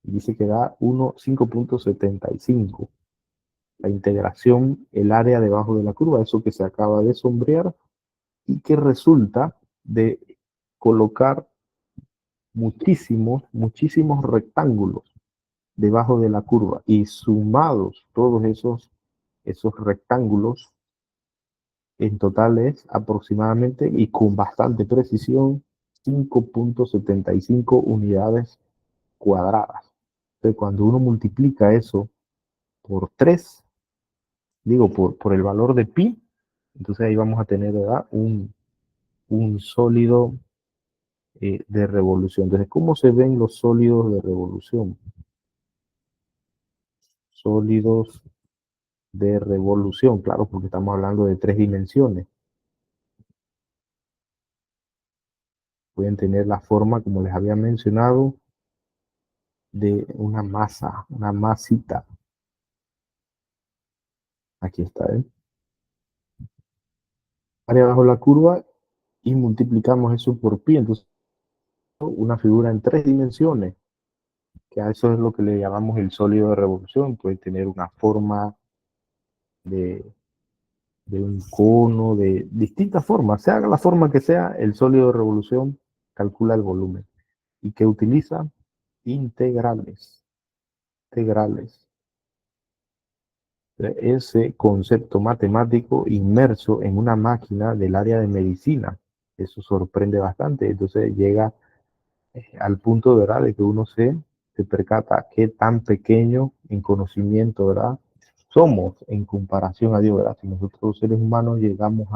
Dice que da 5.75. La integración, el área debajo de la curva, eso que se acaba de sombrear y que resulta de colocar muchísimos rectángulos debajo de la curva y sumados todos esos rectángulos, en total es aproximadamente y con bastante precisión 5.75 unidades cuadradas. Entonces, cuando uno multiplica eso por 3, digo, por el valor de pi, entonces ahí vamos a tener, ¿verdad? Un sólido de revolución. Entonces, ¿cómo se ven los sólidos de revolución? Sólidos de revolución, claro, porque estamos hablando de 3 dimensiones. Pueden tener la forma, como les había mencionado, de una masa, una masita. Aquí está, ¿eh? Área bajo la curva y multiplicamos eso por pi. Entonces, una figura en 3 dimensiones, que a eso es lo que le llamamos el sólido de revolución. Puede tener una forma de, de un cono, de distintas formas. Sea la forma que sea, el sólido de revolución calcula el volumen. ¿Y que utiliza? Integrales. Integrales. Ese concepto matemático inmerso en una máquina del área de medicina. Eso sorprende bastante. Entonces llega al punto, ¿verdad?, de que uno se percata qué tan pequeño en conocimiento, ¿verdad?, somos en comparación a Dios, ¿verdad? Si nosotros los seres humanos llegamos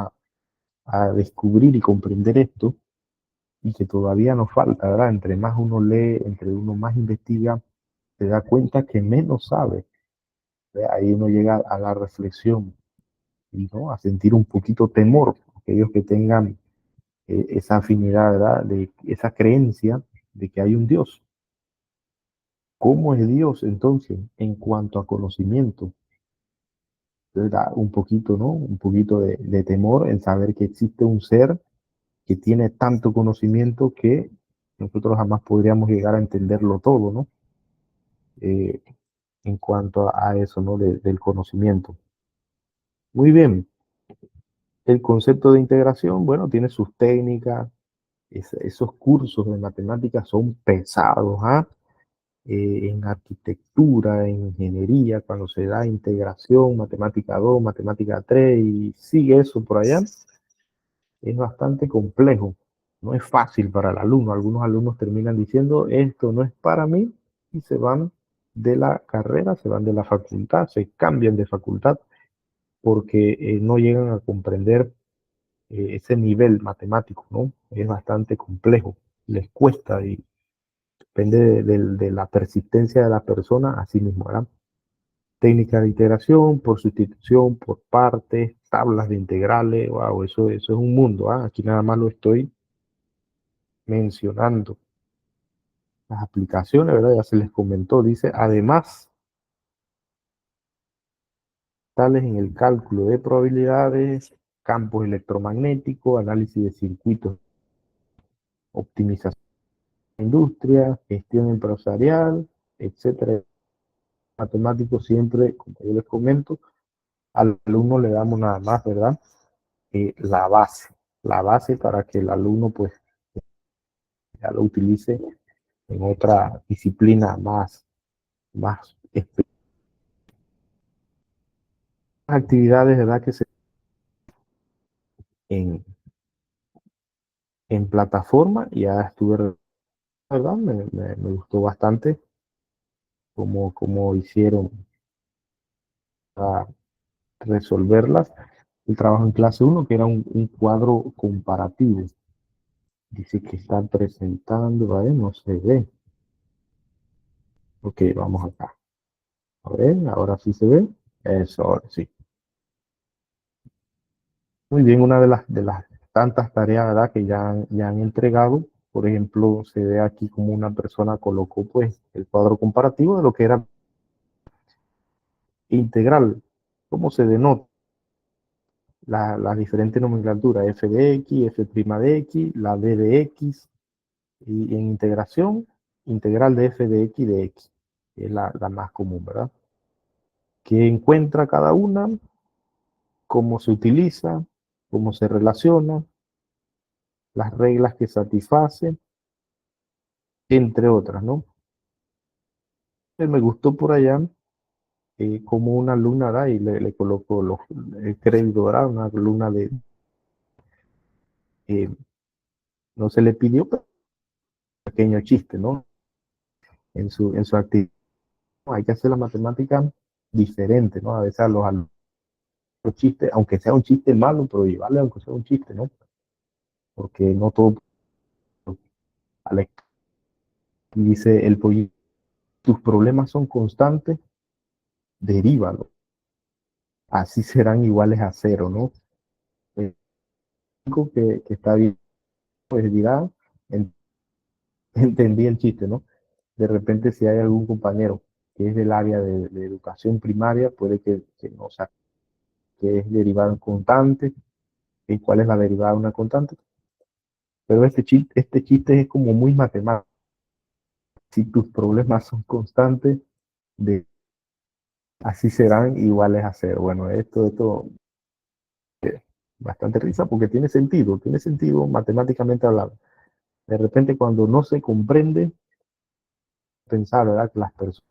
a descubrir y comprender esto, y que todavía nos falta, ¿verdad? Entre más uno lee, entre uno más investiga, se da cuenta que menos sabe. ¿Verdad? Ahí uno llega a la reflexión y, ¿no?, a sentir un poquito temor, aquellos que tengan esa afinidad, ¿verdad?, de esa creencia de que hay un Dios. ¿Cómo es Dios entonces en cuanto a conocimiento? Entonces da un poquito, ¿no? Un poquito de temor en saber que existe un ser que tiene tanto conocimiento que nosotros jamás podríamos llegar a entenderlo todo, ¿no? Eh, en cuanto a eso, ¿no? Del conocimiento. Muy bien. El concepto de integración, bueno, tiene sus técnicas. Esos cursos de matemáticas son pesados, ¿ah? En arquitectura, en ingeniería, cuando se da integración, matemática 2, matemática 3 y sigue eso por allá, es bastante complejo. No es fácil para el alumno. Algunos alumnos terminan diciendo, esto no es para mí, y se van de la carrera, se van de la facultad, se cambian de facultad porque no llegan a comprender ese nivel matemático, ¿no? Es bastante complejo, les cuesta y depende de la persistencia de la persona, así mismo, ¿verdad? Técnica de integración, por sustitución, por partes, tablas de integrales, wow, eso es un mundo, ¿ah? Aquí nada más lo estoy mencionando. Las aplicaciones, ¿verdad? Ya se les comentó, dice, además, tales en el cálculo de probabilidades, campos electromagnéticos, análisis de circuitos, optimización de industria, gestión empresarial, etcétera. Matemáticos siempre, como yo les comento, al alumno le damos nada más, ¿verdad? La base para que el alumno pues ya lo utilice en otra disciplina más actividades, ¿verdad? Que se en, en plataforma, ya estuve, ¿verdad? Me gustó bastante cómo hicieron a resolverlas. El trabajo en clase uno que era un cuadro comparativo. Dice que están presentando, ¿vale? No se ve. Ok, vamos acá. A ver, ahora sí se ve. Eso, ahora sí. Muy bien, una de las tantas tareas, ¿verdad? Que ya han entregado. Por ejemplo, se ve aquí como una persona colocó pues el cuadro comparativo de lo que era integral. ¿Cómo se denota la diferente nomenclatura? F de X, F' de X, la D de X. Y en integración, integral de F de X de X. Es la más común, ¿verdad? Que encuentra cada una, cómo se utiliza, cómo se relaciona, las reglas que satisface, entre otras, ¿no? Me gustó por allá como una alumna, ¿verdad? Y le colocó el crédito, ¿verdad? Una alumna eh, no se le pidió, pero un pequeño chiste, ¿no? En su actividad. Hay que hacer la matemática diferente, ¿no? A veces a los alumnos chistes, aunque sea un chiste malo, pero llevarle aunque sea un chiste, ¿no? Porque no todo, Alex dice, el pollito, tus problemas son constantes, derívalo. Así serán iguales a cero, ¿no? El único que está bien, pues dirá, entendí el chiste, ¿no? De repente si hay algún compañero que es del área de educación primaria, puede que no sepa qué es derivada en constante y cuál es la derivada de una constante. Pero este chiste es como muy matemático. Si tus problemas son constantes, de, así serán iguales a cero. Bueno, esto bastante risa porque tiene sentido matemáticamente hablando. De repente cuando no se comprende, pensar, ¿verdad? Que las personas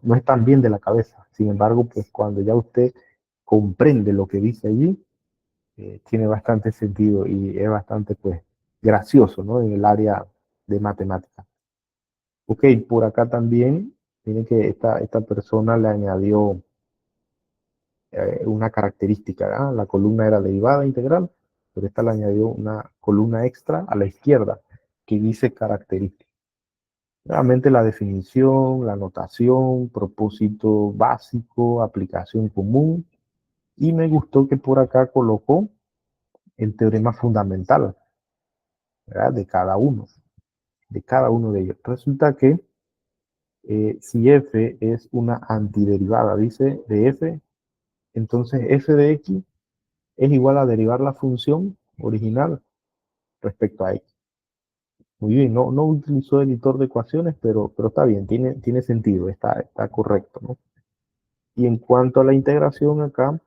no están bien de la cabeza. Sin embargo, pues cuando ya usted comprende lo que dice allí, tiene bastante sentido y es bastante, pues, gracioso, ¿no? En el área de matemáticas. Ok, por acá también, miren que esta persona le añadió una característica, ¿verdad? La columna era derivada integral, pero esta le añadió una columna extra a la izquierda que dice característica. Realmente la definición, la notación, propósito básico, aplicación común. Y me gustó que por acá colocó el teorema fundamental, ¿verdad? De cada uno de ellos. Resulta que si f es una antiderivada, dice, de f, entonces f de x es igual a derivar la función original respecto a x. Muy bien, no utilizó editor de ecuaciones, pero está bien, tiene sentido, está correcto, ¿no? Y en cuanto a la integración acá,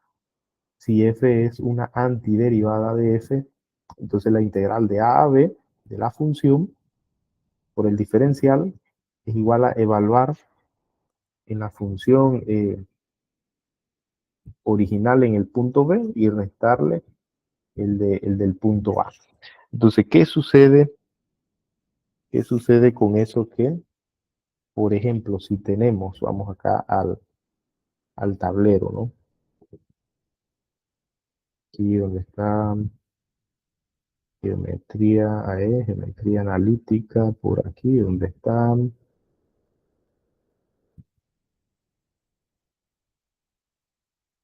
Si f es una antiderivada de f, entonces la integral de a b de la función por el diferencial es igual a evaluar en la función original en el punto B y restarle el del punto A. Entonces, ¿qué sucede? ¿Qué sucede con eso que, por ejemplo, si tenemos, vamos acá al tablero, ¿no? Aquí donde está geometría, geometría analítica, por aquí donde está,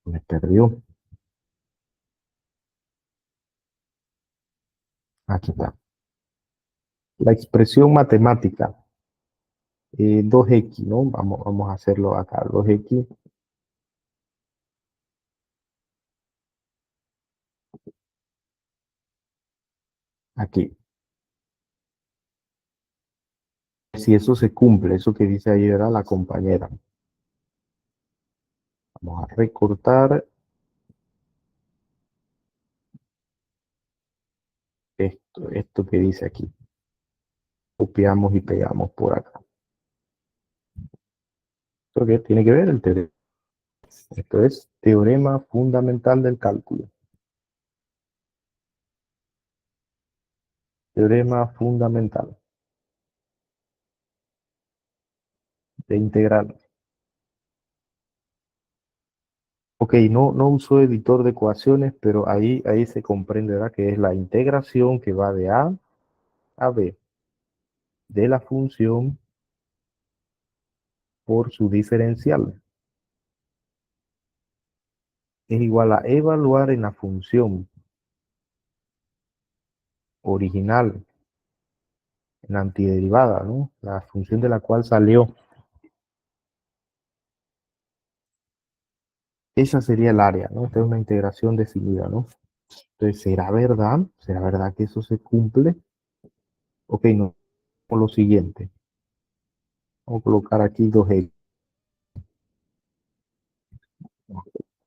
me perdió, aquí está. La expresión matemática, 2x, ¿no? Vamos a hacerlo acá, 2x, aquí. Si eso se cumple, eso que dice ahí era la compañera. Vamos a recortar esto que dice aquí. Copiamos y pegamos por acá. ¿Esto qué tiene que ver? El teorema. Esto es teorema fundamental del cálculo. Teorema fundamental de integral. Ok, no uso editor de ecuaciones, pero ahí se comprenderá que es la integración que va de a b de la función por su diferencial. Es igual a evaluar en la función original, en la antiderivada, ¿no? La función de la cual salió. Esa sería el área, ¿no? Esta es una integración definida, ¿no? Entonces, ¿será verdad? ¿Será verdad que eso se cumple? Ok, no, con lo siguiente. Vamos a colocar aquí 2x.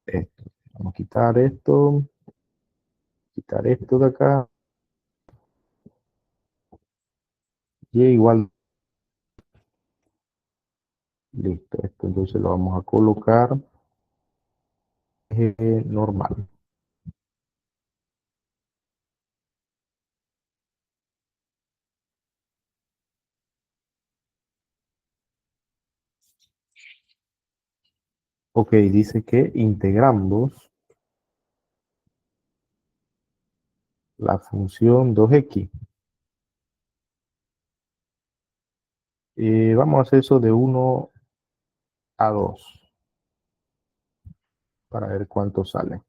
Esto. Vamos a quitar esto de acá. Y igual, listo. Esto entonces lo vamos a colocar normal. Ok, dice que integramos la función 2x. Vamos a hacer eso de 1 a 2 para ver cuánto sale.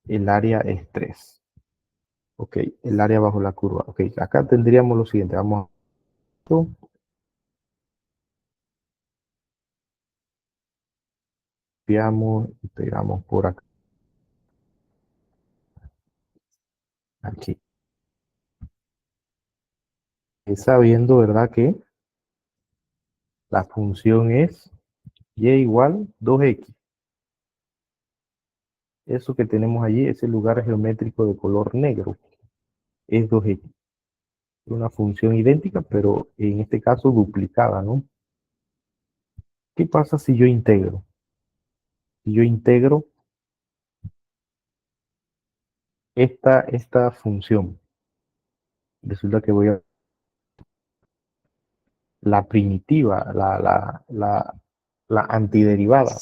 El área es 3. Ok, el área bajo la curva. Ok, acá tendríamos lo siguiente. Vamos a copiamos y pegamos por acá. Aquí. Y sabiendo, ¿verdad? Que la función es y igual 2x. Eso que tenemos allí, ese lugar geométrico de color negro, es 2x. Una función idéntica, pero en este caso duplicada, ¿no? ¿Qué pasa si yo integro? Si yo integro esta función, resulta que voy a la primitiva, la antiderivada,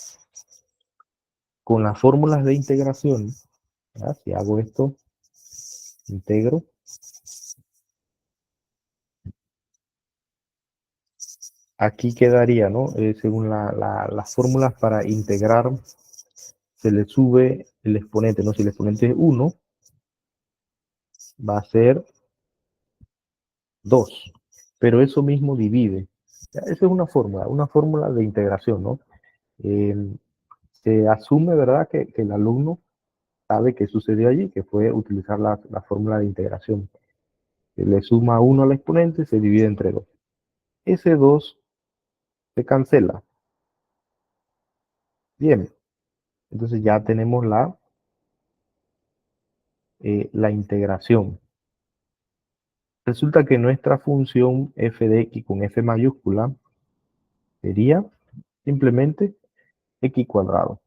con las fórmulas de integración, ¿verdad? Si hago esto, integro, aquí quedaría, ¿no? Según las fórmulas para integrar, se le sube el exponente, ¿no? Si el exponente es 1, va a ser 2, pero eso mismo divide. Ya, esa es una fórmula de integración, ¿no? Eh, Se asume, ¿verdad?, que el alumno sabe qué sucedió allí, que fue utilizar la fórmula de integración. Se le suma 1 al exponente, se divide entre 2. Ese 2 se cancela. Bien, entonces ya tenemos la integración. Resulta que nuestra función f de x con f mayúscula sería simplemente x cuadrado.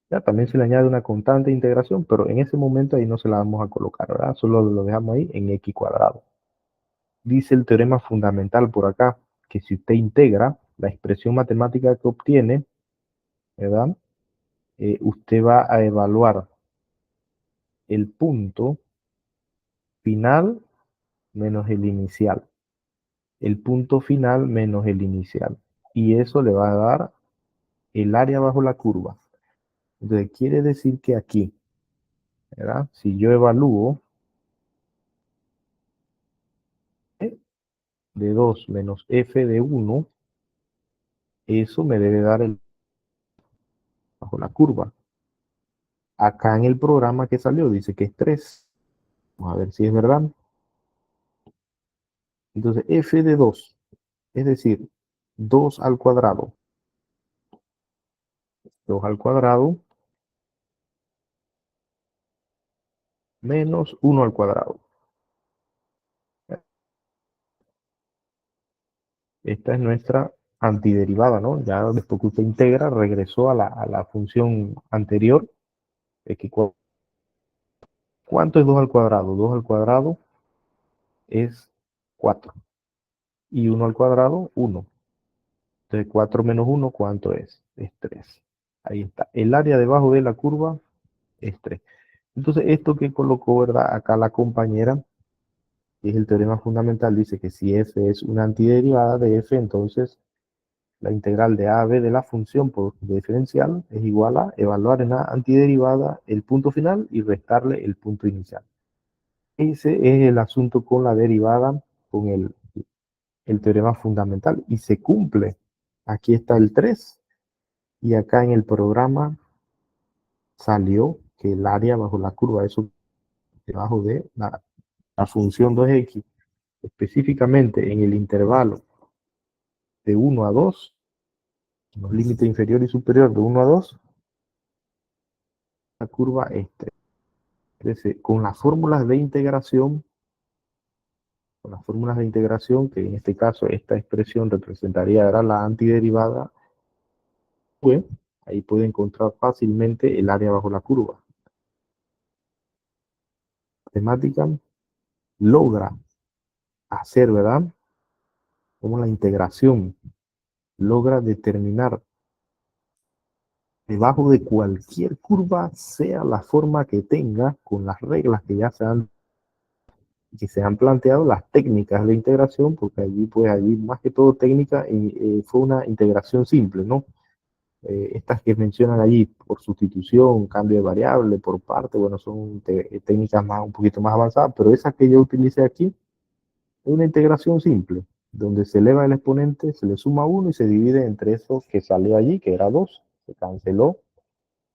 Ya, también se le añade una constante de integración, pero en ese momento ahí no se la vamos a colocar, ¿verdad? Solo lo dejamos ahí en x cuadrado. Dice el teorema fundamental por acá, que si usted integra la expresión matemática que obtiene, ¿verdad? Usted va a evaluar el punto final menos el inicial. El punto final menos el inicial. Y eso le va a dar el área bajo la curva. Entonces quiere decir que aquí, ¿verdad? Si yo evalúo de 2 menos f de 1, eso me debe dar el bajo la curva. Acá en el programa que salió dice que es 3. Vamos a ver si es verdad. Entonces f de 2, es decir, 2 al cuadrado. 2 al cuadrado menos 1 al cuadrado. Esta es nuestra antiderivada, ¿no? Ya después que usted integra, regresó a la función anterior. X, ¿cuánto es 2 al cuadrado? 2 al cuadrado es 4. Y 1 al cuadrado, 1. Entonces 4 menos 1, ¿cuánto es? Es 3. Ahí está. El área debajo de la curva es 3. Entonces esto que colocó, ¿verdad? Acá la compañera, que es el teorema fundamental, dice que si f es una antiderivada de f, entonces la integral de a a b de la función por diferencial es igual a evaluar en la antiderivada el punto final y restarle el punto inicial. Ese es el asunto con la derivada, con el teorema fundamental, y se cumple. Aquí está el 3, y acá en el programa salió que el área bajo la curva, eso debajo de la función 2x, específicamente en el intervalo de 1 a 2, los límites inferior y superior de 1 a 2, la curva es 3. Entonces, con las fórmulas de integración, que en este caso esta expresión representaría ahora la antiderivada, pues ahí puede encontrar fácilmente el área bajo la curva. La matemática logra hacer, ¿verdad? Como la integración logra determinar debajo de cualquier curva, sea la forma que tenga, con las reglas que se han planteado, las técnicas de integración, porque allí, pues allí más que todo técnica, fue una integración simple, ¿no? Estas que mencionan allí, por sustitución, cambio de variable, por parte, bueno, son técnicas más, un poquito más avanzadas, pero esa que yo utilicé aquí es una integración simple, donde se eleva el exponente, se le suma 1 y se divide entre eso que salió allí, que era 2, se canceló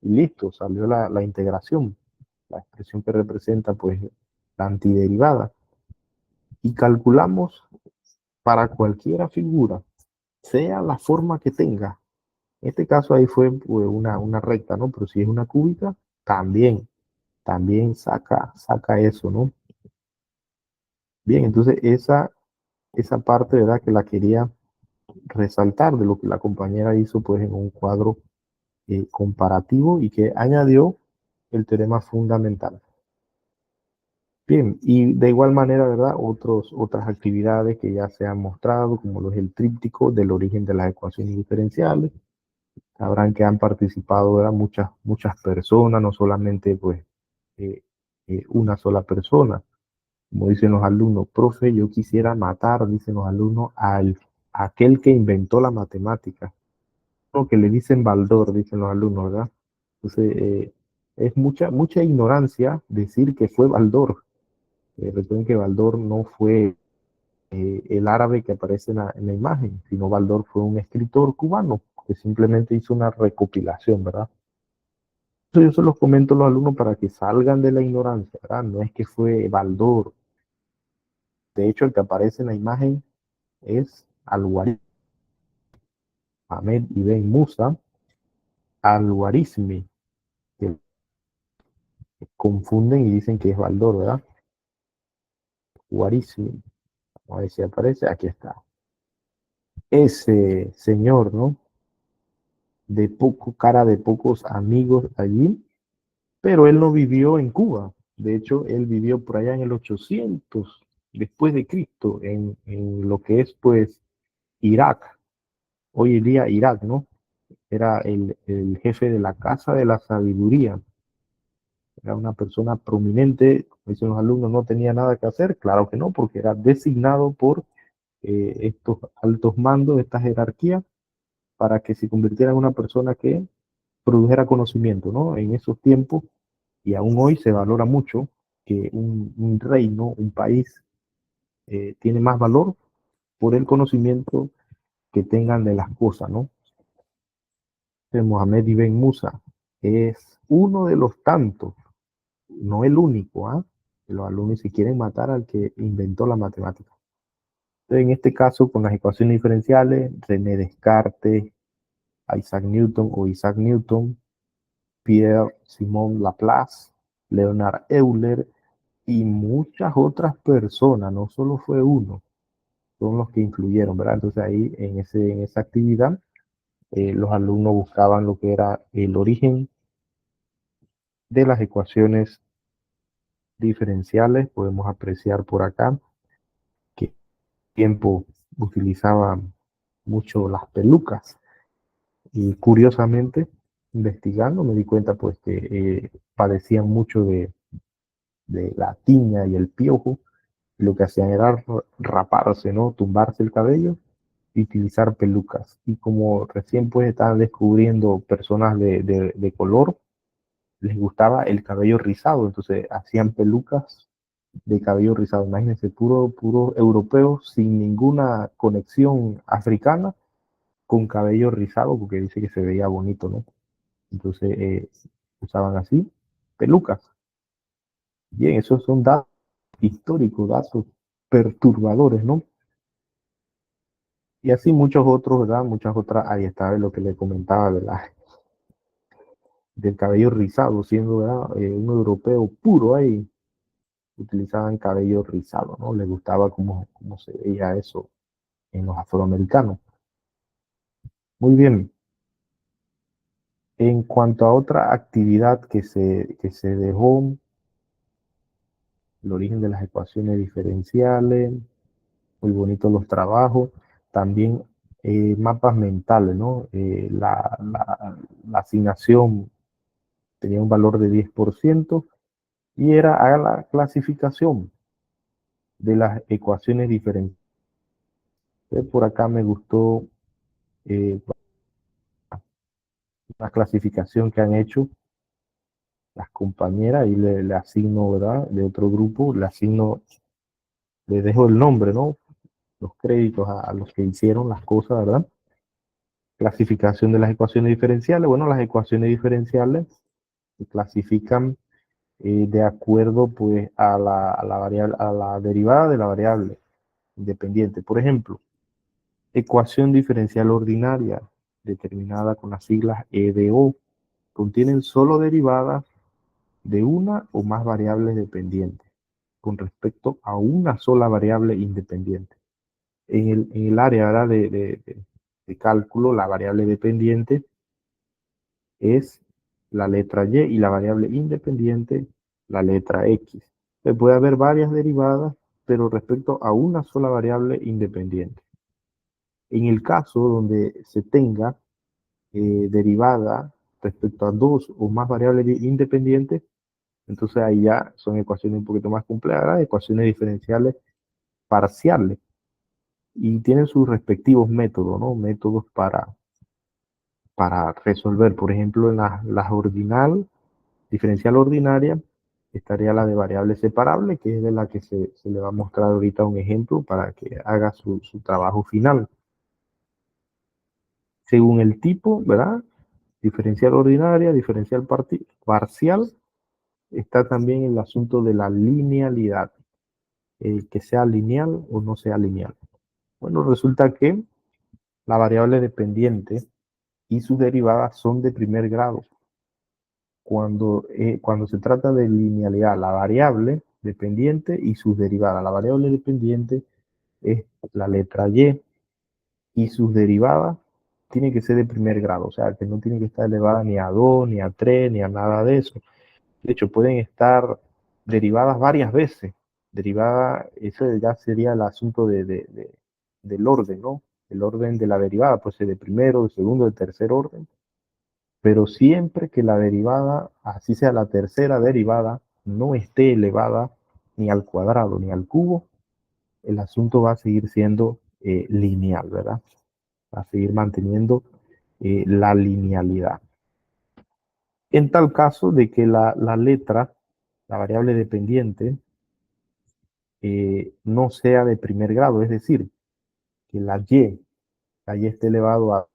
y listo, salió la integración, la expresión que representa pues la antiderivada. Y calculamos para cualquier figura, sea la forma que tenga. En este caso ahí fue pues, una recta, ¿no? Pero si es una cúbica, también saca eso, ¿no? Bien, entonces esa parte, ¿verdad? Que la quería resaltar de lo que la compañera hizo pues en un cuadro comparativo y que añadió el teorema fundamental. Bien, y de igual manera, ¿verdad? Otras actividades que ya se han mostrado, como lo es el tríptico del origen de las ecuaciones diferenciales. Sabrán que han participado, ¿verdad? Muchas personas, no solamente pues eh, una sola persona. Como dicen los alumnos, profe, yo quisiera matar, dicen los alumnos, a aquel que inventó la matemática. O que le dicen Baldor, dicen los alumnos, ¿verdad? Entonces, es mucha ignorancia decir que fue Baldor. Recuerden que Baldor no fue el árabe que aparece en la imagen, sino Baldor fue un escritor cubano que simplemente hizo una recopilación, ¿verdad? Eso yo se los comento a los alumnos para que salgan de la ignorancia, ¿verdad? No es que fue Baldor. De hecho, el que aparece en la imagen es Al-Warizmi, Ahmed Ibn Musa Al-Warizmi, confunden y dicen que es Baldor, ¿verdad? Guarísimo. Vamos a ver si aparece. Aquí está. Ese señor, ¿no? De poco, cara de pocos amigos allí, pero él no vivió en Cuba. De hecho, él vivió por allá en el 800 después de Cristo, en lo que es, pues, Irak. Hoy en día Irak, ¿no? Era el jefe de la Casa de la Sabiduría. Era una persona prominente, como dicen los alumnos, no tenía nada que hacer. Claro que no, porque era designado por estos altos mandos, esta jerarquía, para que se convirtiera en una persona que produjera conocimiento, ¿no? En esos tiempos, y aún hoy se valora mucho que un reino, un país, tiene más valor por el conocimiento que tengan de las cosas, ¿no? Mohamed Ibn Musa es uno de los tantos, no el único, ¿ah? Que los alumnos se quieren matar al que inventó la matemática. Entonces, en este caso, con las ecuaciones diferenciales, René Descartes, Isaac Newton, Pierre-Simon Laplace, Leonard Euler y muchas otras personas, no solo fue uno, son los que influyeron, ¿verdad? Entonces ahí en esa actividad los alumnos buscaban lo que era el origen de las ecuaciones diferenciales. Podemos apreciar por acá que tiempo utilizaban mucho las pelucas y curiosamente investigando me di cuenta pues que padecían mucho de la tiña y el piojo. Lo que hacían era raparse, ¿no? Tumbarse el cabello y utilizar pelucas. Y como recién pues estaban descubriendo personas de color, les gustaba el cabello rizado, entonces hacían pelucas de cabello rizado. Imagínense, puro europeo sin ninguna conexión africana con cabello rizado porque dice que se veía bonito, ¿no? Entonces usaban así pelucas. Bien, esos son datos históricos, datos perturbadores, ¿no? Y así muchos otros, ¿verdad? Muchas otras, ahí está lo que le comentaba, ¿verdad? Del cabello rizado, siendo, ¿verdad? Un europeo puro ahí, utilizaban cabello rizado, ¿no? Le gustaba cómo se veía eso en los afroamericanos. Muy bien. En cuanto a otra actividad que se dejó, el origen de las ecuaciones diferenciales, muy bonitos los trabajos, también mapas mentales, ¿no? La asignación tenía un valor de 10% y era a la clasificación de las ecuaciones diferenciales. Por acá me gustó eh, la clasificación que han hecho las compañeras y le asigno, ¿verdad? De otro grupo, le asigno, le dejo el nombre, ¿no? Los créditos a los que hicieron las cosas, ¿verdad? Clasificación de las ecuaciones diferenciales. Bueno, las ecuaciones diferenciales se clasifican de acuerdo pues a la variable, a la derivada de la variable independiente. Por ejemplo, ecuación diferencial ordinaria determinada con las siglas E de O contienen solo derivadas de una o más variables dependientes con respecto a una sola variable independiente. En el área, ¿verdad? De cálculo, la variable dependiente es la letra Y y la variable independiente la letra X. Puede haber varias derivadas, pero respecto a una sola variable independiente. En el caso donde se tenga derivada respecto a dos o más variables independientes, entonces ahí ya son ecuaciones un poquito más complejas, ¿verdad? Ecuaciones diferenciales parciales y tienen sus respectivos métodos, ¿no? Métodos para resolver. Por ejemplo, en las ordinal, diferencial ordinaria, estaría la de variable separable, que es de la que se le va a mostrar ahorita un ejemplo para que haga su trabajo final. Según el tipo, ¿verdad? Diferencial ordinaria, diferencial parcial, está también el asunto de la linealidad, que sea lineal o no sea lineal. Bueno, resulta que la variable dependiente y sus derivadas son de primer grado. cuando se trata de linealidad, la variable dependiente y sus derivadas. La variable dependiente es la letra y sus derivadas tienen que ser de primer grado, o sea, que no tienen que estar elevadas ni a 2 ni a 3 ni a nada de eso. De hecho, pueden estar derivadas varias veces. Derivada, eso ya sería el asunto del orden, ¿no? El orden de la derivada, puede ser de primero, de segundo, de tercer orden, pero siempre que la derivada, así sea la tercera derivada, no esté elevada ni al cuadrado ni al cubo, el asunto va a seguir siendo lineal, ¿verdad? Va a seguir manteniendo la linealidad. En tal caso de que la letra, la variable dependiente, no sea de primer grado, es decir, que la y esté elevado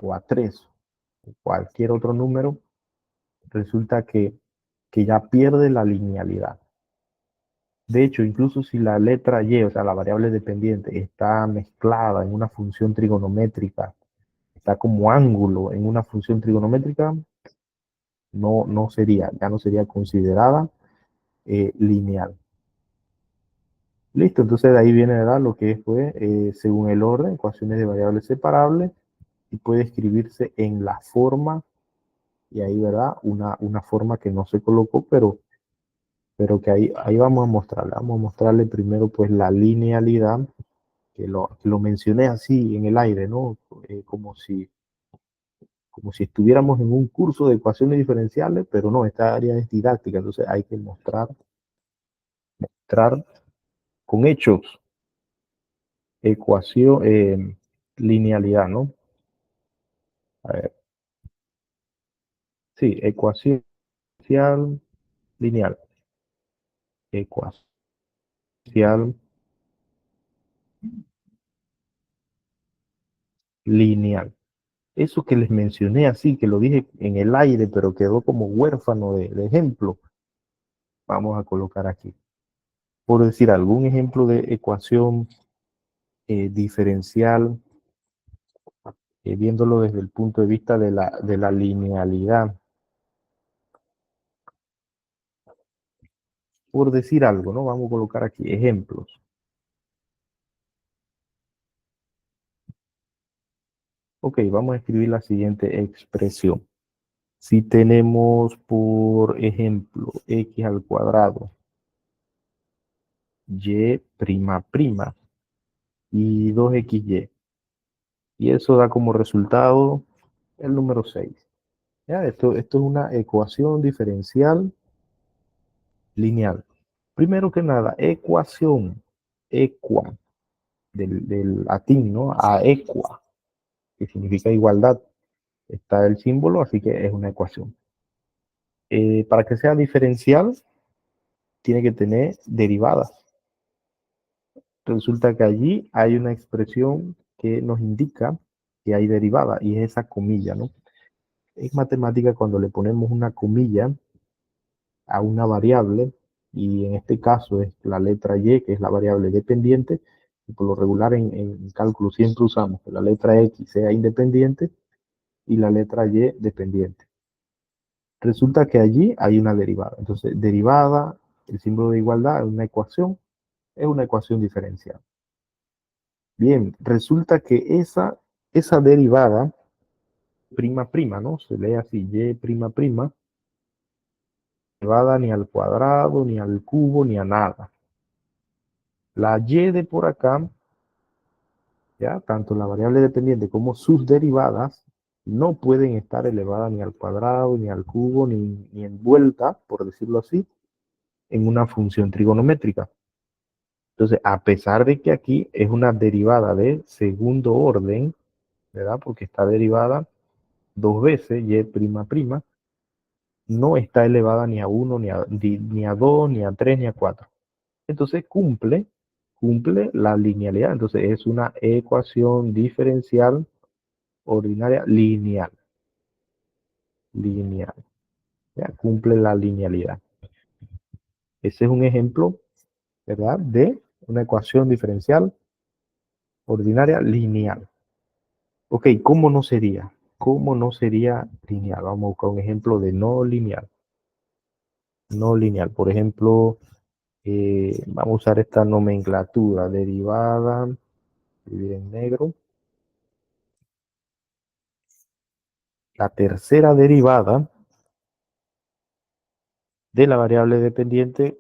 o a 3 o cualquier otro número, resulta que ya pierde la linealidad. De hecho, incluso si la letra y, o sea, la variable dependiente, está mezclada en una función trigonométrica, está como ángulo en una función trigonométrica, ya no sería considerada lineal. Listo, entonces de ahí viene, ¿verdad? Lo que fue, según el orden, ecuaciones de variables separables, y puede escribirse en la forma, y ahí, ¿verdad? Una forma que no se colocó, pero que ahí vamos a mostrarle primero pues la linealidad, que lo mencioné así en el aire, ¿no? Como si estuviéramos en un curso de ecuaciones diferenciales, pero no, esta área es didáctica, entonces hay que mostrar con hechos, ecuación, linealidad, ¿no? A ver, sí, ecuación lineal, ecuación lineal. Eso que les mencioné así, que lo dije en el aire, pero quedó como huérfano de ejemplo, vamos a colocar aquí. Por decir algún ejemplo de ecuación diferencial, viéndolo desde el punto de vista de la linealidad. Por decir algo, ¿no? Vamos a colocar aquí ejemplos. Ok, vamos a escribir la siguiente expresión. Si tenemos, por ejemplo, x al cuadrado, y prima prima y 2xy. Y eso da como resultado el número 6. ¿Ya? Esto es una ecuación diferencial lineal. Primero que nada, ecuación, equa, del latín, ¿no? Aequa, que significa igualdad. Está el símbolo, así que es una ecuación. Para que sea diferencial, tiene que tener derivadas. Resulta que allí hay una expresión que nos indica que hay derivada, y es esa comilla, ¿no? En matemática, cuando le ponemos una comilla a una variable, y en este caso es la letra y, que es la variable dependiente, y por lo regular en cálculo siempre usamos que la letra x sea independiente y la letra y dependiente. Resulta que allí hay una derivada. Entonces, derivada, el símbolo de igualdad es una ecuación diferencial. Bien, resulta que esa derivada, prima prima, ¿no? Se lee así, y prima prima, elevada ni al cuadrado, ni al cubo, ni a nada. La y de por acá, ya, tanto la variable dependiente como sus derivadas, no pueden estar elevadas ni al cuadrado, ni al cubo, ni envuelta, por decirlo así, en una función trigonométrica. Entonces, a pesar de que aquí es una derivada de segundo orden, ¿verdad? Porque está derivada dos veces, y prima prima, no está elevada ni a 1, ni a 2, ni a 3, ni a 4. Entonces cumple la linealidad. Entonces es una ecuación diferencial ordinaria lineal. Lineal. ¿Ya? Cumple la linealidad. Ese es un ejemplo, ¿verdad? De una ecuación diferencial ordinaria lineal. Ok, ¿cómo no sería? ¿Cómo no sería lineal? Vamos a buscar un ejemplo de no lineal. no lineal. Por ejemplo, vamos a usar esta nomenclatura derivada, escribir en negro. La tercera derivada de la variable dependiente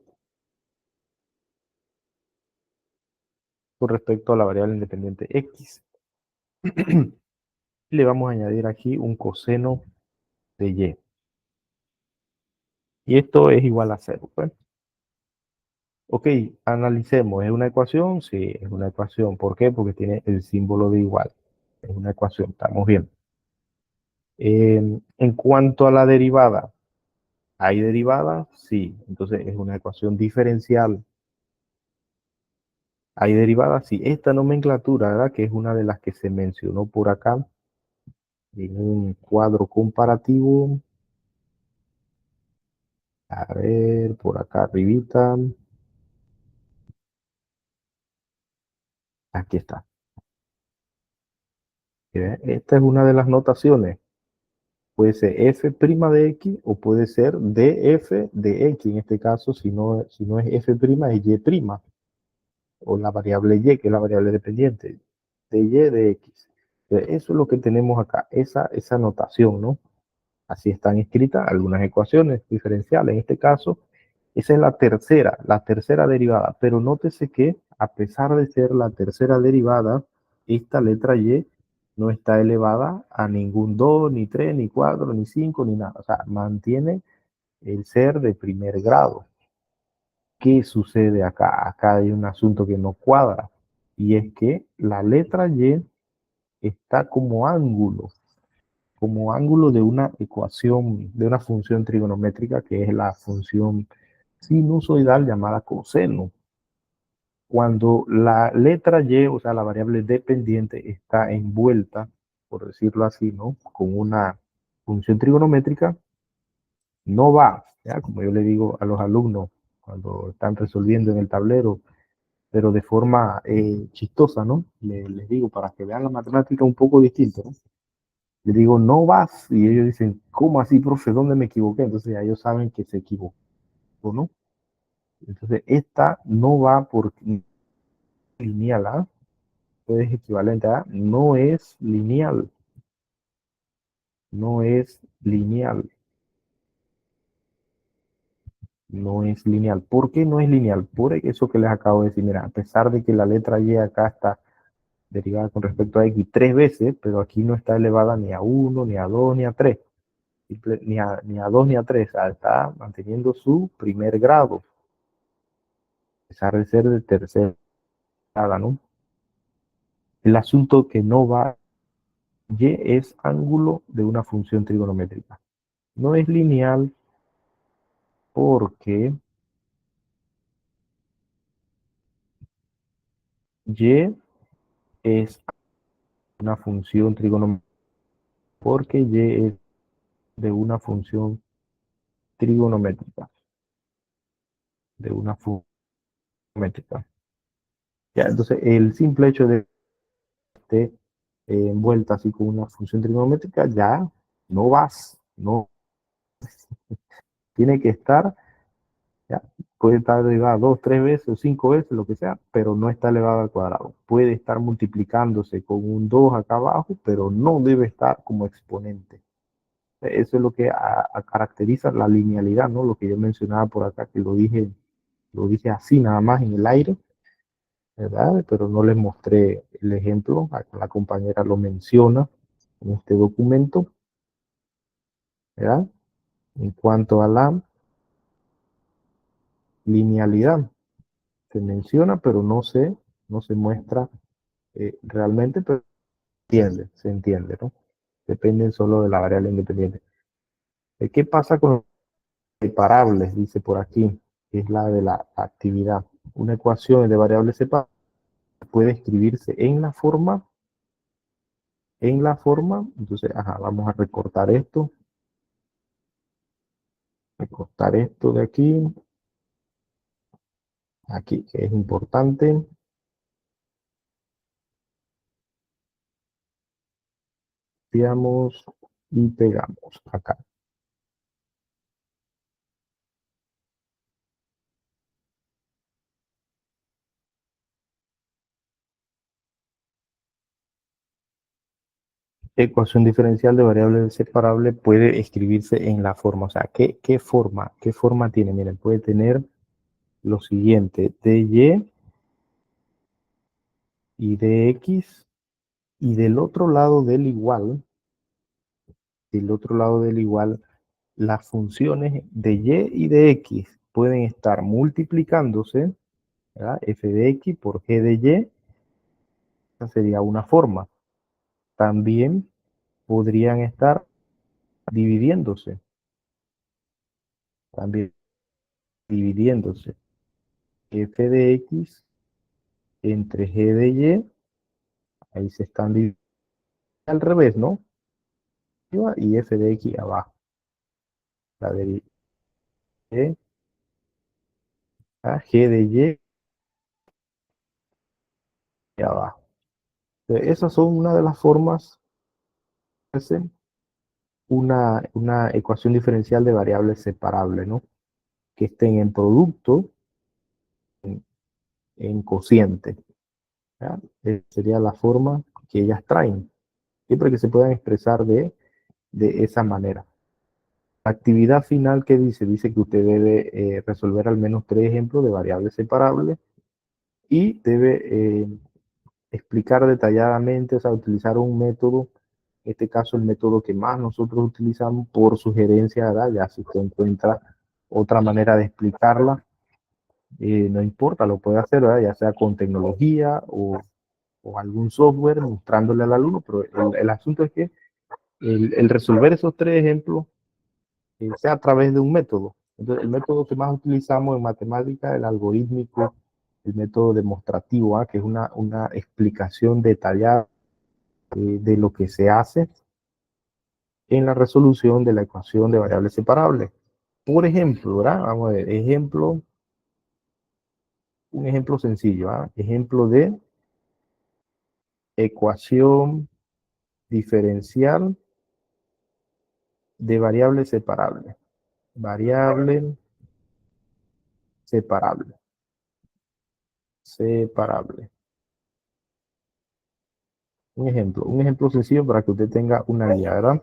con respecto a la variable independiente x. Le vamos a añadir aquí un coseno de y. Y esto es igual a 0. Pues. Ok, analicemos. ¿Es una ecuación? Sí, es una ecuación. ¿Por qué? Porque tiene el símbolo de igual. Es una ecuación, estamos bien. En cuanto a la derivada, ¿hay derivada? Sí. Entonces es una ecuación diferencial. ¿Hay derivada? Sí. Esta nomenclatura, ¿verdad? Que es una de las que se mencionó por acá en un cuadro comparativo. A ver, por acá arribita. Aquí está. Esta es una de las notaciones. Puede ser f' de x o puede ser df de x. En este caso, si no es f', es y'. O la variable y, que es la variable dependiente. De y de x. Eso es lo que tenemos acá. Esa notación, ¿no? Así están escritas algunas ecuaciones diferenciales. En este caso, esa es la tercera derivada. Pero nótese que a pesar de ser la tercera derivada, esta letra y no está elevada a ningún 2, ni 3, ni 4, ni 5, ni nada. O sea, mantiene el ser de primer grado. ¿Qué sucede acá? Acá hay un asunto que no cuadra. Y es que la letra y está como ángulo de una ecuación, de una función trigonométrica que es la función sinusoidal llamada coseno. Cuando la letra y, o sea, la variable dependiente, está envuelta, por decirlo así, ¿no? Con una función trigonométrica, no va, ¿ya? Como yo le digo a los alumnos cuando están resolviendo en el tablero, pero de forma chistosa, ¿no? Les digo, para que vean la matemática un poco distinta, ¿no? Le digo, no vas. Y ellos dicen, ¿cómo así, profe? ¿Dónde me equivoqué? Entonces ya ellos saben que se equivocó, ¿no? Entonces, esta no va por lineal, ¿ah? Es equivalente a no es lineal, no es lineal, no es lineal. ¿Por qué no es lineal? Por eso que les acabo de decir, mira, a pesar de que la letra y acá está derivada con respecto a x tres veces, pero aquí no está elevada ni a uno, ni a 2, ni a 3, ni a 2, ni a 3, o sea, está manteniendo su primer grado, a pesar de ser de tercer grado, ¿no? El asunto que no va, y es ángulo de una función trigonométrica. No es lineal porque y es una función trigonométrica, porque y es de una función trigonométrica, de una función métrica. Ya, entonces, el simple hecho de que esté envuelta así con una función trigonométrica, ya no vas, no tiene que estar, ya, puede estar elevada dos, tres veces o cinco veces, lo que sea, pero no está elevada al cuadrado. Puede estar multiplicándose con un 2 acá abajo, pero no debe estar como exponente. Eso es lo que caracteriza la linealidad, ¿no? Lo que yo mencionaba por acá, que lo dije así nada más en el aire, ¿verdad? Pero no les mostré el ejemplo. Acá la compañera lo menciona en este documento, ¿verdad? En cuanto a la linealidad, se menciona, pero no se muestra realmente, pero se entiende, ¿no? Dependen solo de la variable independiente. ¿Qué pasa con los separables? Dice por aquí, que es la de la actividad. Una ecuación de variables separables puede escribirse en la forma, entonces, ajá, vamos a recortar esto de aquí, que es importante. Copiamos y pegamos acá. Ecuación diferencial de variable separable puede escribirse en la forma, o sea, ¿qué forma? ¿Qué forma tiene? Miren, puede tener lo siguiente, dy y dx, y del otro lado del igual, las funciones de y y de x pueden estar multiplicándose, ¿verdad? F de x por g de y, esa sería una forma. También podrían estar dividiéndose, también dividiéndose. F de x entre g de y, ahí se están dividiendo al revés, ¿no? Y f de x abajo, la de y a g de y abajo. Entonces, esas son una de las formas de hacer una ecuación diferencial de variables separables, ¿no? Que estén en producto, en cociente. ¿Ya? Sería la forma que ellas traen, siempre que se puedan expresar de esa manera. La actividad final que dice que usted debe resolver al menos 3 ejemplos de variables separables y debe explicar detalladamente, o sea, utilizar un método, en este caso el método que más nosotros utilizamos por sugerencia, ¿verdad? Ya si usted encuentra otra manera de explicarla, no importa, lo puede hacer, ¿verdad? Ya sea con tecnología o algún software mostrándole al alumno, pero el asunto es que el resolver esos 3 ejemplos sea a través de un método. Entonces, el método que más utilizamos en matemática, el algorítmico, el método demostrativo, que es una explicación detallada de lo que se hace en la resolución de la ecuación de variables separables. Por ejemplo, ¿verdad? Vamos a ver, un ejemplo sencillo, ejemplo de ecuación diferencial de variables separables. Variable separable. Separable. Un ejemplo sencillo para que usted tenga una guía, ¿verdad?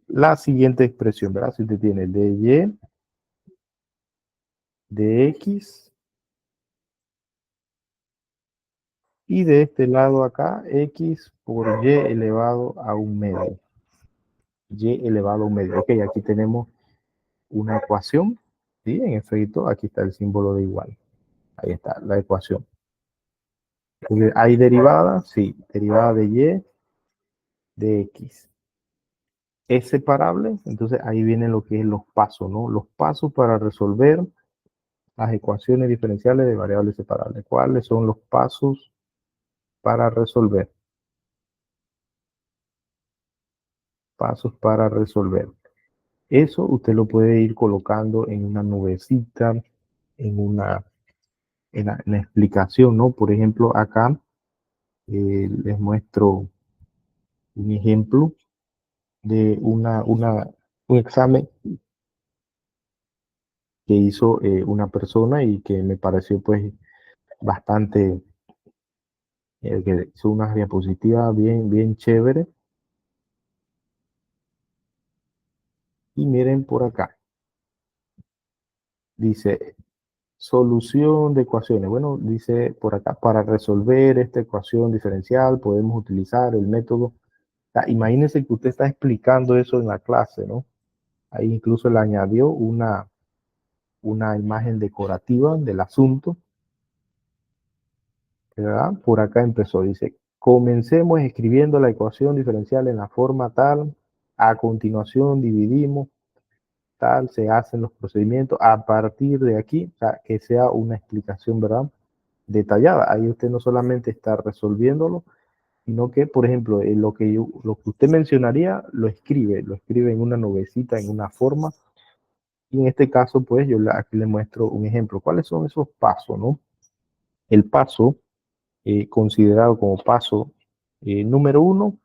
La siguiente expresión, ¿verdad? Si usted tiene dy de x y de este lado acá x por y elevado a un medio. Y elevado a un medio. Ok, aquí tenemos una ecuación. Sí, en efecto, aquí está el símbolo de igual. Ahí está la ecuación. ¿Hay derivada? Sí, derivada de y de x. ¿Es separable? Entonces ahí vienen lo que es los pasos, ¿no? Los pasos para resolver las ecuaciones diferenciales de variables separables. ¿Cuáles son los pasos para resolver? Pasos para resolver. Eso usted lo puede ir colocando en una nubecita, en la explicación, ¿no? Por ejemplo, acá les muestro un ejemplo de un examen que hizo una persona y que me pareció pues bastante, que hizo unas diapositivas bien chévere. Y miren por acá, dice solución de ecuaciones. Bueno, dice por acá, para resolver esta ecuación diferencial podemos utilizar el método. Imagínense que usted está explicando eso en la clase, ¿no? Ahí incluso le añadió una imagen decorativa del asunto, ¿verdad? Por acá empezó, dice, comencemos escribiendo la ecuación diferencial en la forma tal, a continuación dividimos, tal, se hacen los procedimientos, a partir de aquí, o sea, que sea una explicación, ¿verdad? Detallada. Ahí usted no solamente está resolviéndolo, sino que, por ejemplo, lo que usted mencionaría, lo escribe en una nubecita, en una forma. Y en este caso, pues yo aquí le muestro un ejemplo. ¿Cuáles son esos pasos, no? El paso, considerado como paso número 1,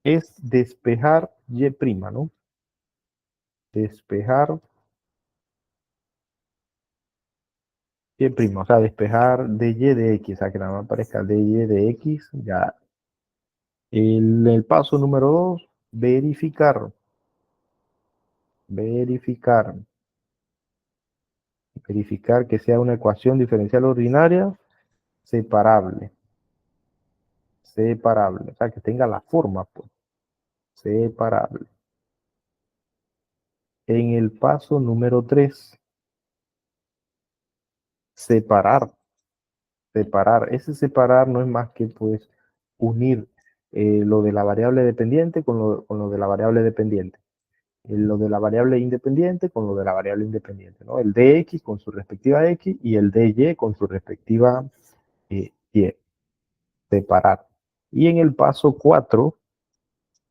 es despejar y', ¿no? Despejar y', o sea, despejar dy de x, o sea, que nada más aparezca dy de x, ya El paso número 2, verificar. Verificar. Verificar que sea una ecuación diferencial ordinaria separable. Separable. O sea, que tenga la forma, pues. Separable. En el paso número 3, separar. Separar. Ese separar no es más que, pues, unir lo de la variable dependiente con lo de la variable dependiente. Lo de la variable independiente con lo de la variable independiente, ¿no? El dx con su respectiva x y el dy con su respectiva y. Separar. Y en el paso 4,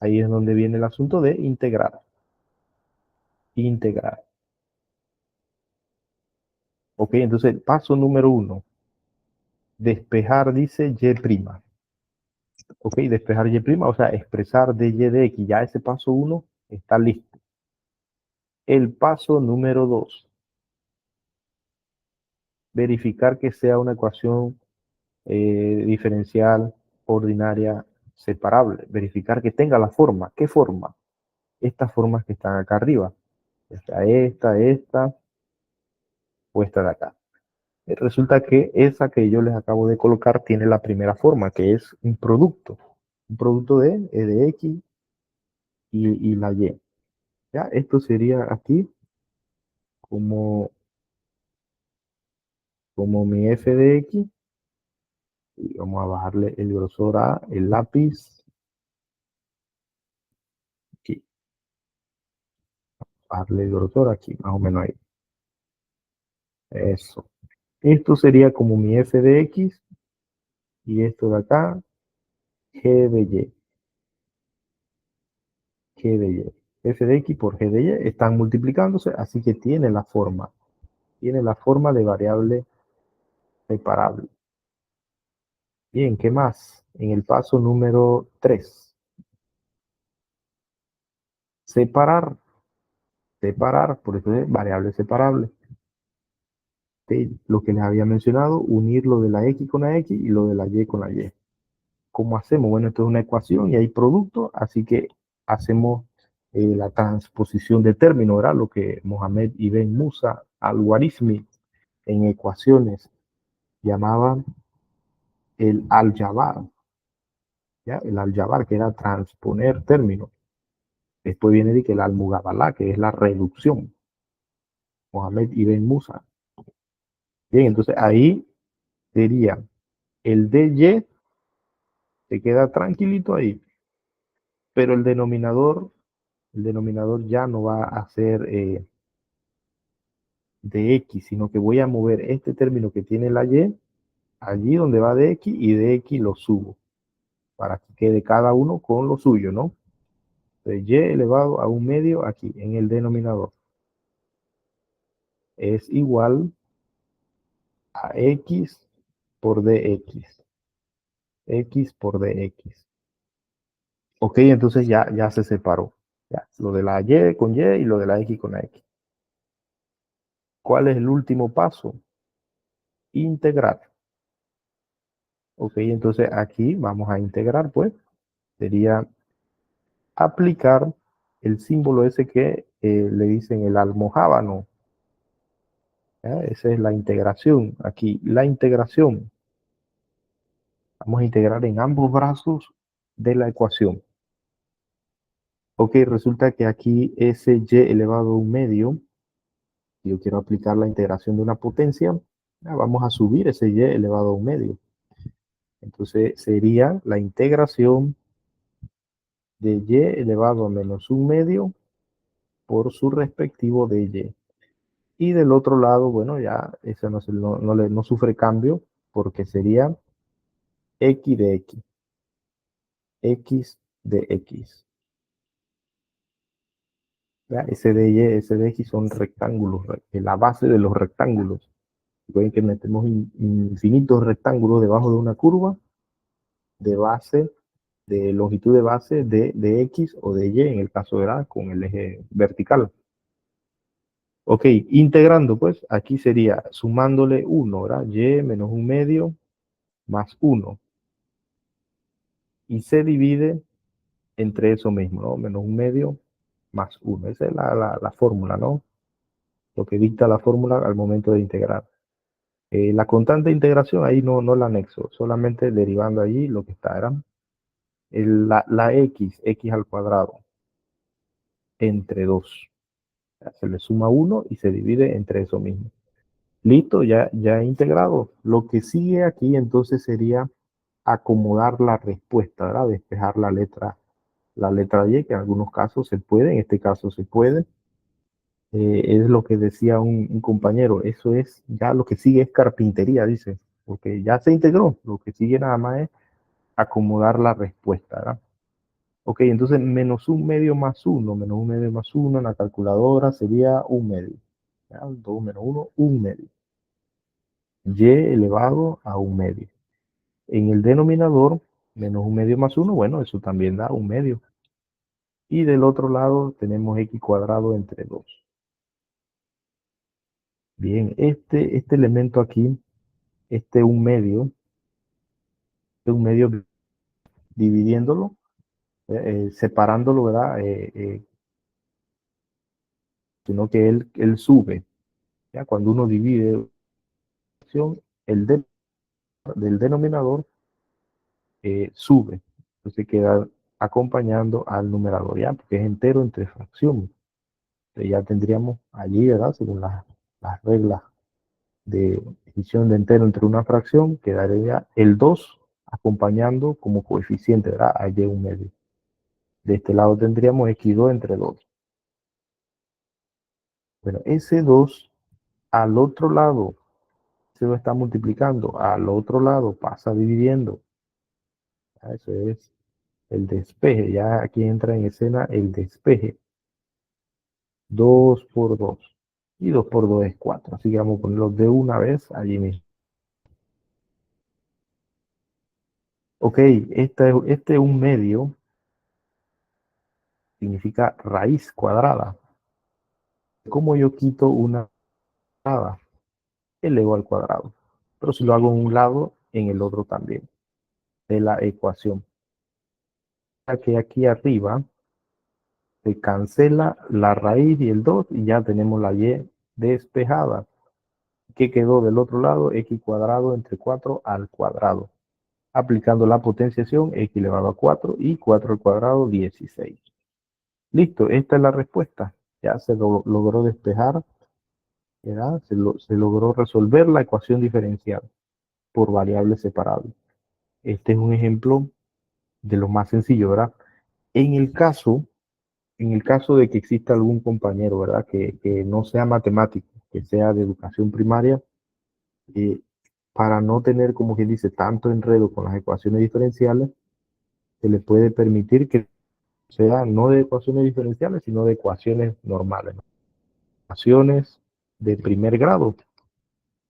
ahí es donde viene el asunto de integrar. Integrar. Ok, entonces paso número 1, despejar, dice y'. Ok, despejar y', o sea, expresar dy de x. Ya ese paso 1 está listo. El paso número 2, verificar que sea una ecuación diferencial ordinaria separable. Verificar que tenga la forma. ¿Qué forma? Estas formas que están acá arriba. Esta o esta de acá. Resulta que esa que yo les acabo de colocar tiene la primera forma, que es un producto. Un producto de x y la y. ¿Ya? Esto sería aquí como, como mi f de x. Y vamos a bajarle el grosor a el lápiz. Aquí. Bajarle el grosor aquí, más o menos ahí. Eso. Esto sería como mi f de x y esto de acá, g de y. G de y. F de x por g de y están multiplicándose, así que tiene la forma. Tiene la forma de variable separable. Bien, ¿qué más? En el paso número 3, separar. Separar, por eso es variable separable. Lo que les había mencionado, unir lo de la x con la x y lo de la y con la y. ¿Cómo hacemos? Bueno, esto es una ecuación y hay producto, así que hacemos la transposición de términos, ¿verdad? Lo que Mohamed Ibn Musa al-Khwarizmi en ecuaciones llamaban el aljabar, ¿ya? El aljabar, que era transponer términos. Después viene de que el almugabalá, que es la reducción. Mohamed Ibn Musa. Bien, entonces ahí sería el dy, se queda tranquilito ahí, pero el denominador ya no va a ser de x, sino que voy a mover este término que tiene la y, allí donde va de x, y de x lo subo, para que quede cada uno con lo suyo, ¿no? Entonces, y elevado a un medio aquí, en el denominador, es igual a x por dx. X por dx. Ok, entonces ya se separó. Ya, lo de la y con y y lo de la x con la x. ¿Cuál es el último paso? Integrar. Ok, entonces aquí vamos a integrar, pues. Sería aplicar el símbolo ese que le dicen el almojábano. ¿Ya? Esa es la integración. Aquí, la integración. Vamos a integrar en ambos brazos de la ecuación. Ok, resulta que aquí ese y elevado a un medio, si yo quiero aplicar la integración de una potencia, vamos a subir ese y elevado a un medio. Entonces sería la integración de y elevado a menos un medio por su respectivo de y. Y del otro lado, bueno, ya eso no sufre cambio porque sería x de x. X de x. ¿Ya? S de y, S de x son rectángulos, la base de los rectángulos. Pueden que metemos infinitos rectángulos debajo de una curva de base, de longitud de base de x o de y, en el caso de la con el eje vertical. Ok, integrando, pues, aquí sería sumándole 1, ¿verdad? Y menos un medio más 1. y se divide entre eso mismo, ¿no? Menos un medio más uno. Esa es la fórmula, ¿no? Lo que dicta la fórmula al momento de integrar. La constante de integración ahí no la anexo, solamente derivando allí lo que está, ¿verdad? La x al cuadrado entre 2. Se le suma 1 y se divide entre eso mismo. Listo, ya integrado. Lo que sigue aquí entonces sería acomodar la respuesta, ¿verdad? Despejar la letra Y, que en algunos casos se puede, en este caso se puede. Es lo que decía un compañero, eso es, ya lo que sigue es carpintería, dice, porque ya se integró, lo que sigue nada más es acomodar la respuesta, ¿verdad? Ok, entonces menos un medio más uno, menos un medio más uno en la calculadora sería un medio. ¿Ya? 2 menos uno, un medio. Y elevado a un medio. En el denominador, menos un medio más uno, bueno, eso también da un medio. Y del otro lado tenemos x cuadrado entre 2. Bien, este elemento aquí, un medio dividiéndolo, separándolo, ¿verdad? Sino que él sube. ¿Ya? Cuando uno divide el del denominador sube. Entonces queda acompañando al numerador, ¿ya? Porque es entero entre fracción. Entonces ya tendríamos allí, ¿verdad? Según las reglas de división de entero entre una fracción, quedaría el 2 acompañando como coeficiente, ¿verdad? A y un medio. De este lado tendríamos x2 entre 2. Bueno, ese 2 al otro lado se lo está multiplicando, al otro lado pasa dividiendo. ¿Ya? Eso es el despeje, ya aquí entra en escena el despeje. 2 por 2. Y 2 por 2 es 4. Así que vamos a ponerlo de una vez allí mismo. Ok, este un medio significa raíz cuadrada. ¿Cómo yo quito una cuadrada? Elevo al cuadrado. Pero si lo hago en un lado, en el otro también. De la ecuación. Que aquí arriba se cancela la raíz y el 2 y ya tenemos la y despejada. ¿Qué quedó del otro lado? X cuadrado entre 4 al cuadrado. Aplicando la potenciación, x elevado a 4 y 4 al cuadrado, 16. Listo, esta es la respuesta. Ya se logró despejar, ¿verdad? Se logró resolver la ecuación diferencial por variables separables. Este es un ejemplo de lo más sencillo, ¿verdad? En el caso, en el caso de que exista algún compañero, ¿verdad? Que no sea matemático, que sea de educación primaria, eh, para no tener, como quien dice, tanto enredo con las ecuaciones diferenciales, se le puede permitir que sea no de ecuaciones diferenciales, sino de ecuaciones normales, ¿no? Ecuaciones de primer grado.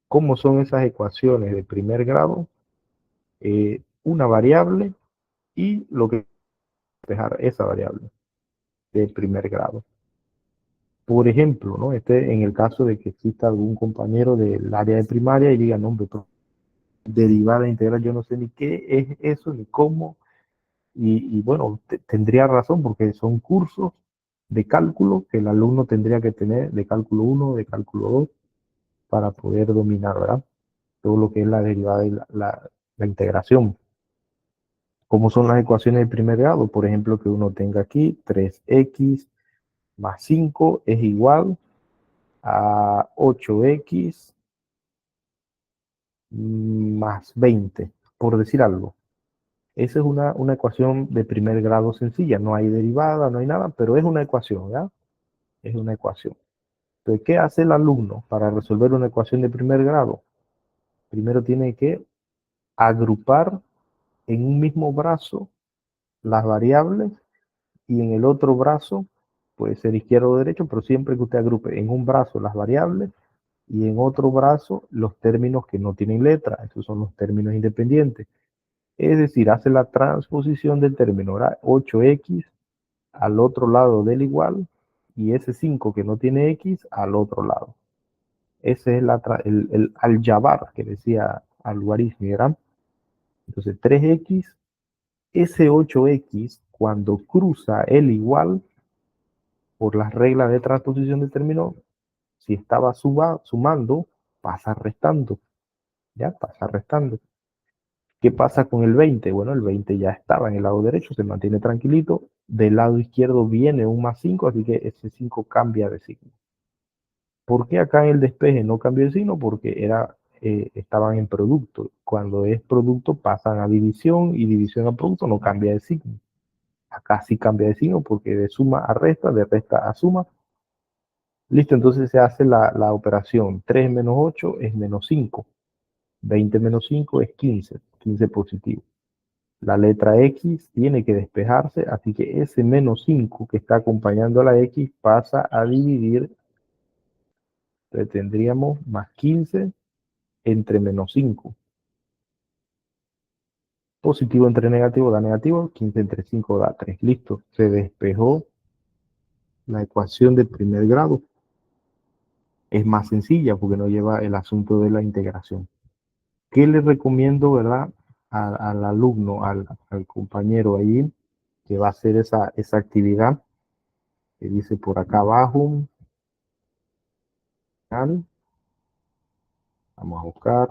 ¿Cómo son esas ecuaciones de primer grado? Una variable y lo que despejar esa variable de primer grado. Por ejemplo, ¿no? En el caso de que exista algún compañero del área de primaria y diga, no, hombre, derivada integral, yo no sé ni qué es eso, ni cómo. Y bueno, tendría razón porque son cursos de cálculo que el alumno tendría que tener de cálculo 1, de cálculo 2, para poder dominar, ¿verdad? Todo lo que es la derivada y la integración. ¿Cómo son las ecuaciones de primer grado? Por ejemplo, que uno tenga aquí 3x más 5 es igual a 8x más 20, por decir algo. Esa es una ecuación de primer grado sencilla. No hay derivada, no hay nada, pero es una ecuación, ¿ya? Es una ecuación. Entonces, ¿qué hace el alumno para resolver una ecuación de primer grado? Primero tiene que agrupar en un mismo brazo las variables y en el otro brazo, puede ser izquierdo o derecho, pero siempre que usted agrupe en un brazo las variables y en otro brazo los términos que no tienen letra, esos son los términos independientes. Es decir, hace la transposición del término, ¿verdad? 8x al otro lado del igual y ese 5 que no tiene x al otro lado. Ese es el aljabar que decía Al-Khwarizmi, ¿verdad? Entonces 3x ese 8x, cuando cruza el igual, por las reglas de transposición de término, si estaba sumando, pasa restando. Ya, pasa restando. ¿Qué pasa con el 20? Bueno, el 20 ya estaba en el lado derecho, se mantiene tranquilito. Del lado izquierdo viene un más 5, así que ese 5 cambia de signo. ¿Por qué acá en el despeje no cambió de signo? Porque estaban en producto. Cuando es producto pasan a división y división a producto no cambia de signo. Acá sí cambia de signo porque de suma a resta, de resta a suma. Listo, entonces se hace la operación. 3 menos 8 es menos 5. 20 menos 5 es 15. 15 positivo. La letra X tiene que despejarse, así que ese menos 5 que está acompañando a la X pasa a dividir. Entonces tendríamos más 15 entre menos 5. Positivo entre negativo da negativo, 15 entre 5 da 3. Listo, se despejó la ecuación de primer grado. Es más sencilla porque no lleva el asunto de la integración. ¿Qué le recomiendo, verdad, al alumno, al compañero ahí que va a hacer esa actividad? Que dice por acá abajo, vamos a buscar,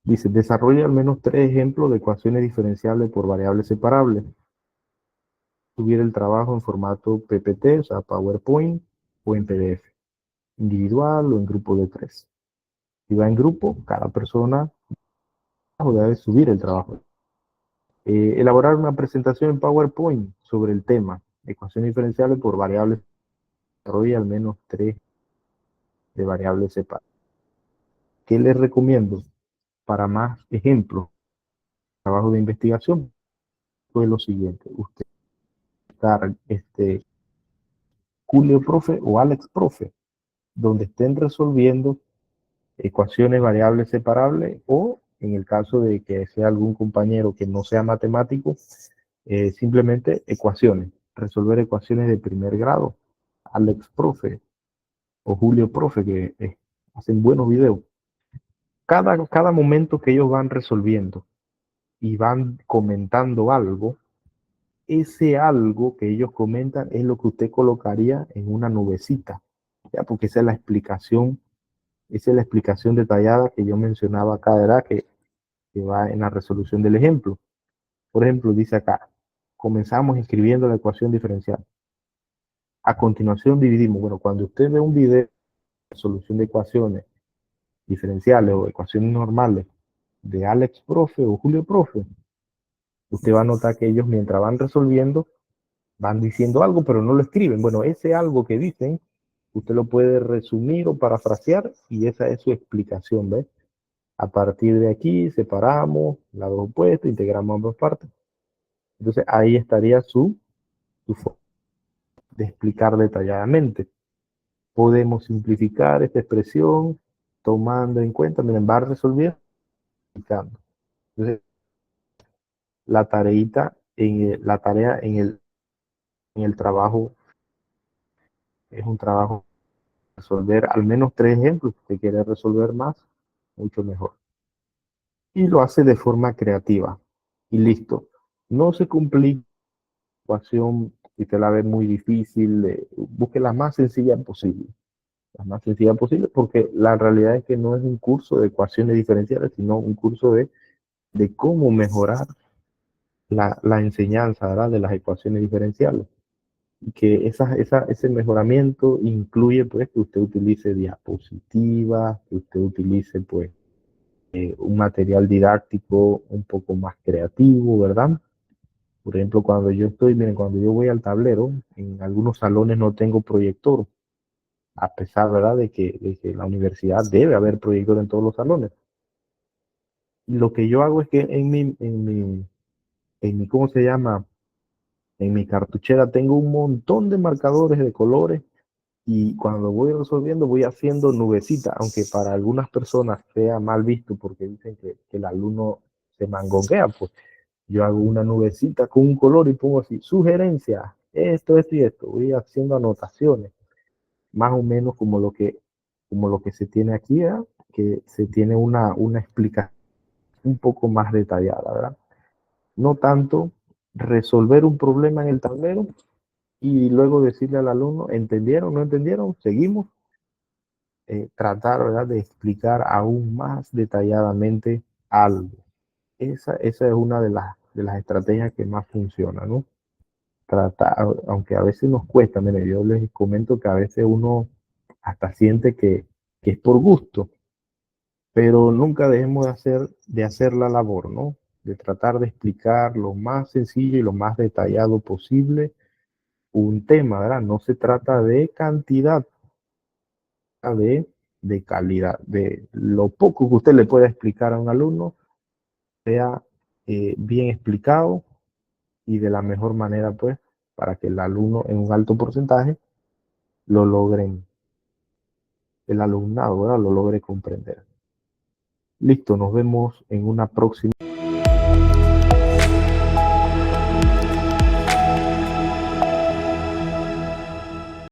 dice, desarrolla al menos 3 ejemplos de ecuaciones diferenciables por variables separables. Subir el trabajo en formato PPT, o sea, PowerPoint, o en PDF, individual o en grupo de 3. Si va en grupo, cada persona debe subir el trabajo. Elaborar una presentación en PowerPoint sobre el tema, ecuaciones diferenciales por variables, desarrolla al menos 3 de variables separadas. ¿Qué les recomiendo? Para más ejemplos, trabajo de investigación, pues lo siguiente, usted estar Julio Profe o Alex Profe, donde estén resolviendo ecuaciones variables separables o en el caso de que sea algún compañero que no sea matemático, simplemente ecuaciones, resolver ecuaciones de primer grado. Alex Profe o Julio Profe que hacen buenos videos. Cada momento que ellos van resolviendo y van comentando algo, ese algo que ellos comentan es lo que usted colocaría en una nubecita, ¿ya? Porque esa es la explicación detallada que yo mencionaba acá, ¿verdad? Que va en la resolución del ejemplo. Por ejemplo, dice acá, comenzamos escribiendo la ecuación diferencial. A continuación dividimos. Bueno, cuando usted ve un video de resolución de ecuaciones diferenciales o ecuaciones normales de Alex Profe o Julio Profe, usted va a notar que ellos mientras van resolviendo, van diciendo algo, pero no lo escriben. Bueno, ese algo que dicen, usted lo puede resumir o parafrasear y esa es su explicación, ¿ves? A partir de aquí separamos lados opuestos, integramos ambas partes. Entonces ahí estaría su forma de explicar detalladamente. Podemos simplificar esta expresión tomando en cuenta, miren, va a resolver explicando. Entonces la tarea en el trabajo es un trabajo de resolver al menos 3 ejemplos. Si usted quiere resolver más, mucho mejor. Y lo hace de forma creativa. Y listo. No se complique la ecuación si usted la ve muy difícil. Busque la más sencilla posible. La más sencilla posible, porque la realidad es que no es un curso de ecuaciones diferenciales, sino un curso de cómo mejorar la enseñanza, ¿verdad? De las ecuaciones diferenciales. Y que ese mejoramiento incluye pues que usted utilice diapositivas, que usted utilice pues un material didáctico un poco más creativo, ¿verdad? Por ejemplo, miren, cuando yo voy al tablero, en algunos salones no tengo proyector, a pesar, ¿verdad?, de que la universidad debe haber proyector en todos los salones. Y lo que yo hago es que en mi, ¿cómo se llama? En mi cartuchera tengo un montón de marcadores de colores y cuando voy resolviendo voy haciendo nubecitas, aunque para algunas personas sea mal visto porque dicen que el alumno se mangonguea, pues yo hago una nubecita con un color y pongo así, sugerencias, esto y esto, voy haciendo anotaciones, más o menos como lo que se tiene aquí, ¿eh? Que se tiene una explicación un poco más detallada, ¿verdad? No tanto resolver un problema en el tablero y luego decirle al alumno, ¿entendieron? ¿No entendieron? Seguimos. Tratar, ¿verdad?, de explicar aún más detalladamente algo. Esa es una de las estrategias que más funciona, ¿no? Tratar, aunque a veces nos cuesta, mire, yo les comento que a veces uno hasta siente que es por gusto, pero nunca dejemos de hacer la labor, ¿no? De tratar de explicar lo más sencillo y lo más detallado posible un tema, ¿verdad? No se trata de cantidad, de, de calidad, de lo poco que usted le pueda explicar a un alumno, sea bien explicado y de la mejor manera, pues, para que el alumno en un alto porcentaje lo logren, el alumnado, ¿verdad?, lo logre comprender. Listo, nos vemos en una próxima.